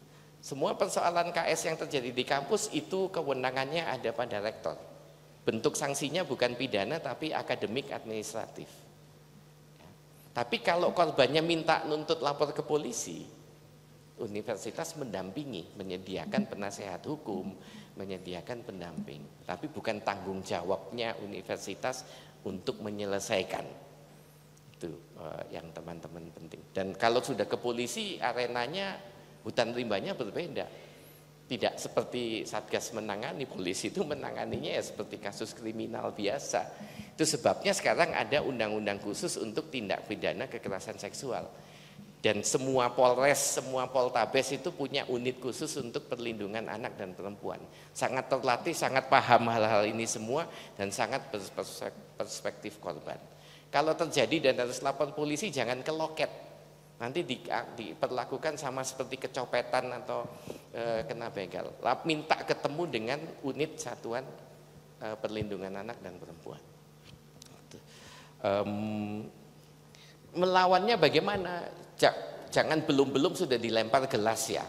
Semua persoalan KS yang terjadi di kampus itu kewenangannya ada pada rektor. Bentuk sanksinya bukan pidana tapi akademik administratif. Ya. Tapi kalau korbannya minta nuntut lapor ke polisi, universitas mendampingi, menyediakan penasehat hukum, menyediakan pendamping. Tapi bukan tanggung jawabnya universitas untuk menyelesaikan. Itu yang teman-teman penting. Dan kalau sudah ke polisi, arenanya hutan rimbanya berbeda. Tidak seperti Satgas menangani, polisi itu menanganinya ya seperti kasus kriminal biasa. Itu sebabnya sekarang ada undang-undang khusus untuk tindak pidana kekerasan seksual. Dan semua Polres, semua Poltabes itu punya unit khusus untuk perlindungan anak dan perempuan. Sangat terlatih, sangat paham hal-hal ini semua dan sangat berperspektif korban. Kalau terjadi dan harus lapor polisi, jangan ke loket. Nanti diperlakukan sama seperti kecopetan atau kena begal. Minta ketemu dengan unit satuan perlindungan anak dan perempuan. Melawannya bagaimana? Jangan belum-belum sudah dilempar gelas ya.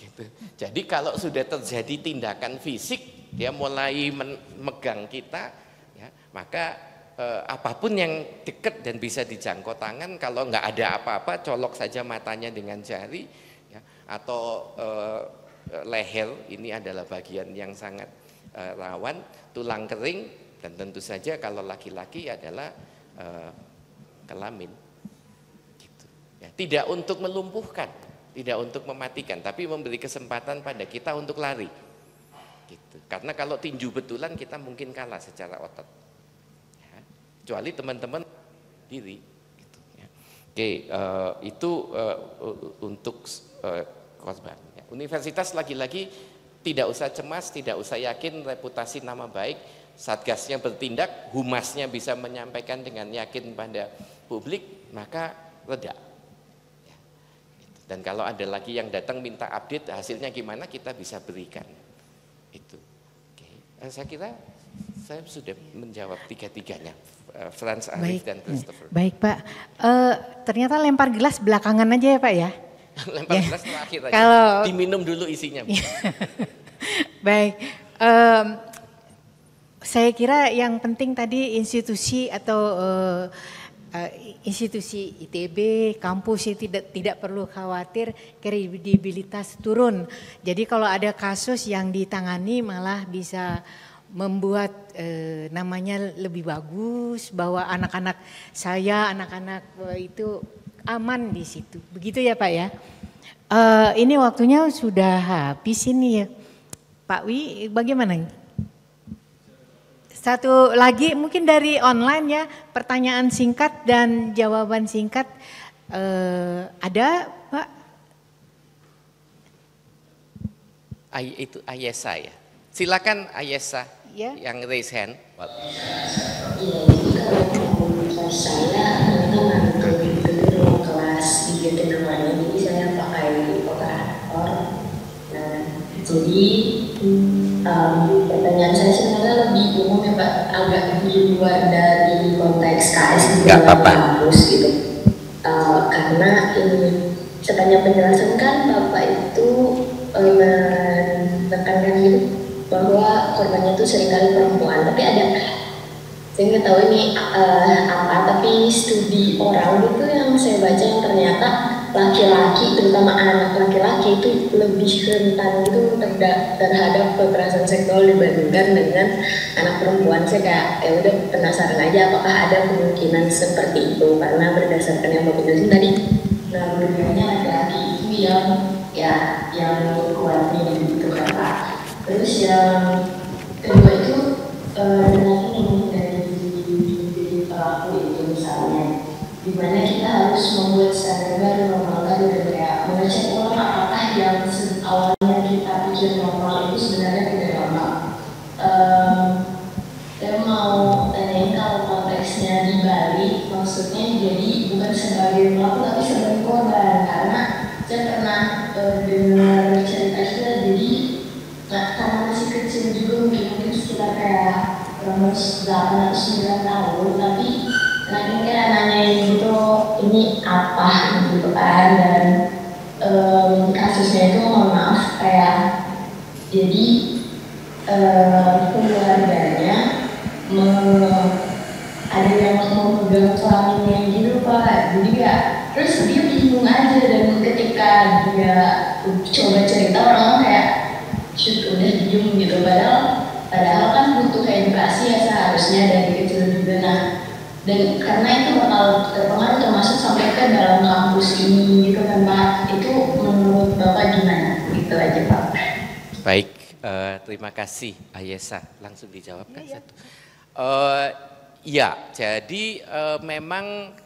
Gitu. Jadi kalau sudah terjadi tindakan fisik, dia mulai memegang kita, ya, maka apapun yang dekat dan bisa dijangkau tangan, kalau nggak ada apa-apa, colok saja matanya dengan jari, ya, atau leher, ini adalah bagian yang sangat rawan, tulang kering, dan tentu saja kalau laki-laki adalah kelamin. Gitu. Ya, tidak untuk melumpuhkan, tidak untuk mematikan, tapi memberi kesempatan pada kita untuk lari. Gitu. Karena kalau tinju betulan kita mungkin kalah secara otot. Kecuali teman-teman diri gitu, ya. Oke, itu untuk korban ya. Universitas lagi-lagi tidak usah cemas, tidak usah yakin, reputasi nama baik, Satgasnya bertindak, humasnya bisa menyampaikan dengan yakin pada publik, maka reda ya. Dan kalau ada lagi yang datang minta update hasilnya gimana, kita bisa berikan itu. Oke. Saya kira saya sudah menjawab tiga-tiganya. Franz, Arif, dan Christopher. Baik Pak, ternyata lempar gelas belakangan aja ya Pak ya? Lempar gelas terakhir aja, kalau diminum dulu isinya. Baik, saya kira yang penting tadi institusi atau institusi ITB, kampus itu tidak perlu khawatir kredibilitas turun. Jadi kalau ada kasus yang ditangani malah bisa membuat namanya lebih bagus, bahwa anak-anak saya, anak-anak itu aman di situ. Begitu ya Pak ya. Ini waktunya sudah habis ini ya. Pak Wi, bagaimana? Satu lagi mungkin dari online ya, pertanyaan singkat dan jawaban singkat. Ada Pak? Itu Ayesa ya. Silakan Ayesa Ya. yang raise hand. Iya, jadi kalau menurut saya teman-teman itu di ruang kelas di GT namanya, jadi saya pakai operator. Nah, jadi pertanyaan saya sebenarnya lebih umum ya Pak, agak di luar dari konteks KS di dalam kampus gitu. Karena ini sepanjang penjelasan kan Bapak itu menekankan gitu bahwa korbannya itu seringkali perempuan, tapi ada saya nggak tahu ini apa, tapi studi orang itu yang saya baca yang ternyata laki-laki, terutama anak laki-laki itu lebih rentan gitu terhadap kekerasan seksual dibandingkan dengan anak perempuan. Saya kayak ya udah penasaran aja apakah ada kemungkinan seperti itu, karena berdasarkan yang Bapak jelasin tadi, nah dua-duanya laki-laki itu yang kuatnya gitu kan Pak. Terus yang kedua itu dengan ini dari pelaku itu misalnya, dimana kita harus membuat standar baru, normal baru, dan kayak mengecek ulang apakah yang awalnya kita pikir normal itu sebenarnya tidak normal. Saya mau tanyain kalau konteksnya di Bali, maksudnya jadi bukan sebagai pelaku tapi sebagai korban, karena saya pernah dengar cerita kita, jadi karena masih kecil juga mungkin sekitar kayak umur 8 atau 9 tahun, tapi nanti kayak nanyain gitu ini apa gitu kan, dan kasusnya itu mohon maaf kayak jadi keluarganya ada yang mau memegang kelaminnya gitu Pak, jadi ya terus dia bingung aja, dan ketika dia coba cerita orang kayak shoot udah diem gitu, padahal kan butuh edukasi ya seharusnya dari kecil juga. Nah, dan karena itu bakal terpengaruh termasuk sampai ke dalam kampus ini gitu kan Pak. Itu menurut Bapak gimana? Gitu aja Pak. Baik, terima kasih Ayesa. Langsung dijawab kan satu. Ya, jadi memang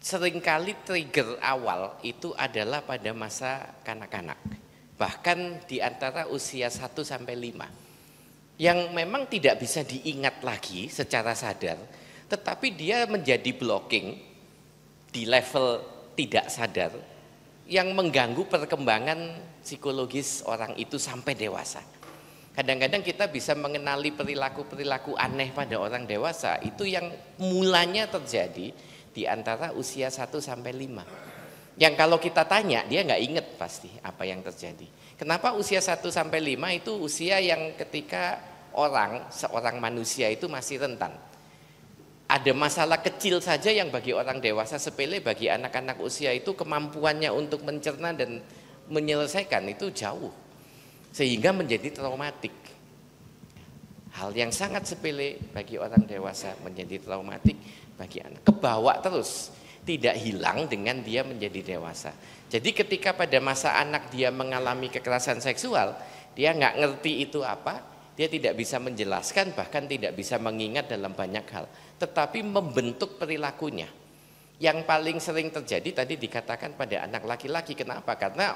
seringkali trigger awal itu adalah pada masa kanak-kanak. Bahkan di antara usia 1 sampai 5. Yang memang tidak bisa diingat lagi secara sadar, tetapi dia menjadi blocking di level tidak sadar yang mengganggu perkembangan psikologis orang itu sampai dewasa. Kadang-kadang kita bisa mengenali perilaku-perilaku aneh pada orang dewasa itu yang mulanya terjadi di antara usia 1 sampai 5. Yang kalau kita tanya dia nggak inget pasti apa yang terjadi. Kenapa usia 1 sampai 5 itu usia yang ketika seorang manusia itu masih rentan. Ada masalah kecil saja yang bagi orang dewasa sepele, bagi anak-anak usia itu kemampuannya untuk mencerna dan menyelesaikan itu jauh. Sehingga menjadi traumatik. Hal yang sangat sepele bagi orang dewasa menjadi traumatik bagi anak. Kebawa terus, tidak hilang dengan dia menjadi dewasa. Jadi ketika pada masa anak dia mengalami kekerasan seksual, dia nggak ngerti itu apa, dia tidak bisa menjelaskan, bahkan tidak bisa mengingat dalam banyak hal. Tetapi membentuk perilakunya. Yang paling sering terjadi tadi dikatakan pada anak laki-laki. Kenapa? Karena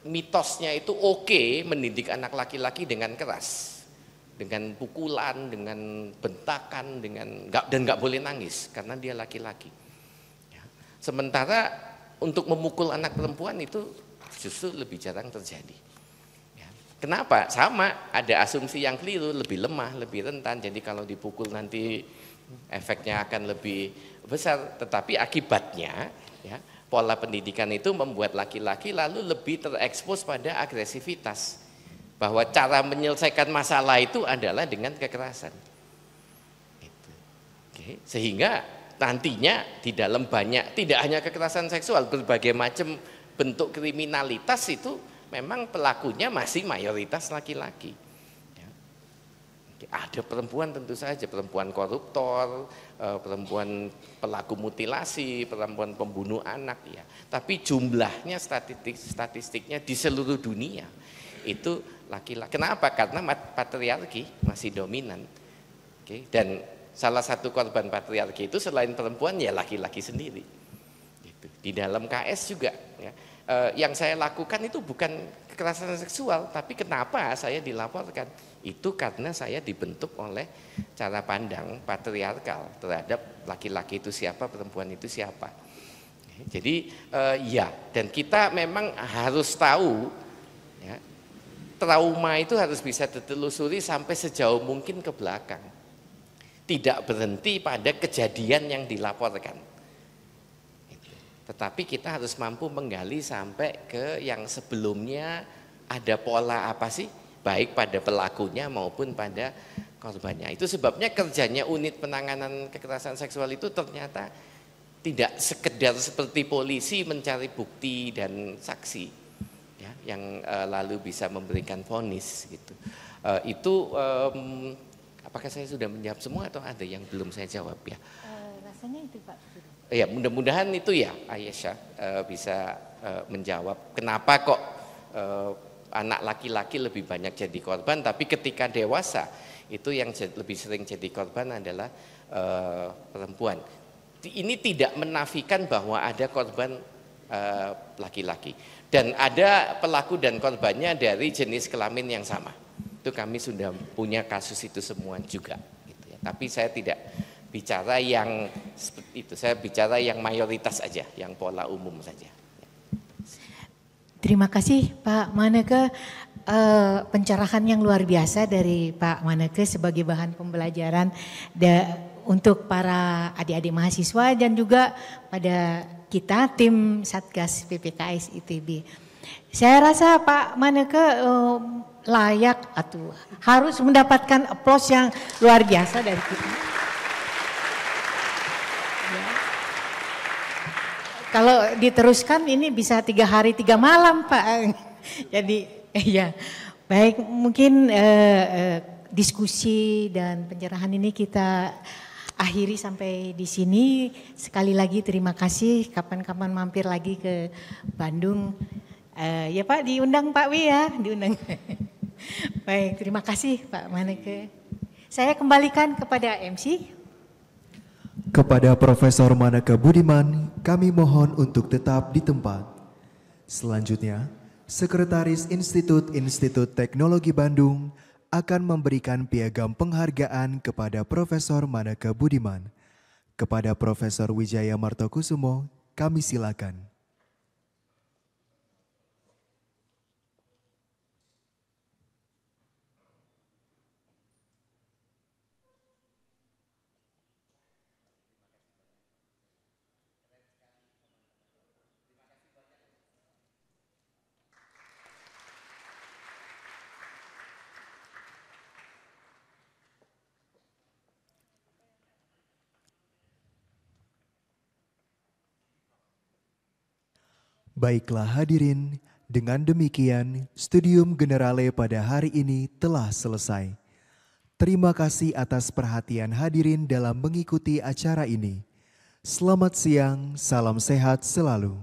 mitosnya itu oke mendidik anak laki-laki dengan keras, dengan pukulan, dengan bentakan, dan nggak boleh nangis karena dia laki-laki. Ya. Sementara untuk memukul anak perempuan itu justru lebih jarang terjadi. Ya. Kenapa? Sama, ada asumsi yang keliru, lebih lemah, lebih rentan. Jadi kalau dipukul nanti efeknya akan lebih besar. Tetapi akibatnya, ya, pola pendidikan itu membuat laki-laki lalu lebih terekspos pada agresivitas. Bahwa cara menyelesaikan masalah itu adalah dengan kekerasan. Oke. Sehingga nantinya di dalam banyak, tidak hanya kekerasan seksual, berbagai macam bentuk kriminalitas itu memang pelakunya masih mayoritas laki-laki. Ada perempuan tentu saja, perempuan koruptor, perempuan pelaku mutilasi, perempuan pembunuh anak ya. Tapi jumlahnya statistiknya di seluruh dunia itu laki-laki. Kenapa? Karena patriarki masih dominan. Oke. Dan salah satu korban patriarki itu selain perempuan ya laki-laki sendiri. Gitu. Di dalam KS juga ya. Yang saya lakukan itu bukan kekerasan seksual, tapi kenapa saya dilaporkan? Itu karena saya dibentuk oleh cara pandang patriarkal terhadap laki-laki itu siapa, perempuan itu siapa. Jadi ya, dan kita memang harus tahu ya, trauma itu harus bisa ditelusuri sampai sejauh mungkin ke belakang. Tidak berhenti pada kejadian yang dilaporkan. Tetapi kita harus mampu menggali sampai ke yang sebelumnya ada pola apa sih, baik pada pelakunya maupun pada korbannya. Itu sebabnya kerjanya unit penanganan kekerasan seksual itu ternyata tidak sekedar seperti polisi mencari bukti dan saksi ya, yang lalu bisa memberikan vonis gitu. Apakah saya sudah menjawab semua atau ada yang belum saya jawab ya? Rasanya itu Pak. Ya mudah-mudahan itu ya Aisyah bisa menjawab kenapa kok anak laki-laki lebih banyak jadi korban, tapi ketika dewasa itu yang lebih sering jadi korban adalah perempuan. Ini tidak menafikan bahwa ada korban laki-laki dan ada pelaku dan korbannya dari jenis kelamin yang sama. Itu kami sudah punya kasus itu semua juga. Gitu ya. Tapi saya tidak bicara yang seperti itu, saya bicara yang mayoritas aja, yang pola umum saja. Terima kasih Pak Maneke, pencerahan yang luar biasa dari Pak Maneke sebagai bahan pembelajaran untuk para adik-adik mahasiswa dan juga pada kita tim Satgas PPKS ITB. Saya rasa Pak Maneke layak atau harus mendapatkan aplaus yang luar biasa dari kita. Kalau diteruskan ini bisa 3 hari 3 malam Pak. Jadi ya baik, mungkin diskusi dan pencerahan ini kita akhiri sampai di sini. Sekali lagi terima kasih. Kapan-kapan mampir lagi ke Bandung. Ya Pak, diundang Pak Wi ya, diundang. Baik, terima kasih Pak Maneke. Saya kembalikan kepada MC. Kepada Profesor Maneke Budiman, kami mohon untuk tetap di tempat. Selanjutnya, Sekretaris Institut Teknologi Bandung akan memberikan piagam penghargaan kepada Profesor Maneke Budiman. Kepada Profesor Wijaya Martokusumo, kami silakan. Baiklah hadirin, dengan demikian Studium Generale pada hari ini telah selesai. Terima kasih atas perhatian hadirin dalam mengikuti acara ini. Selamat siang, salam sehat selalu.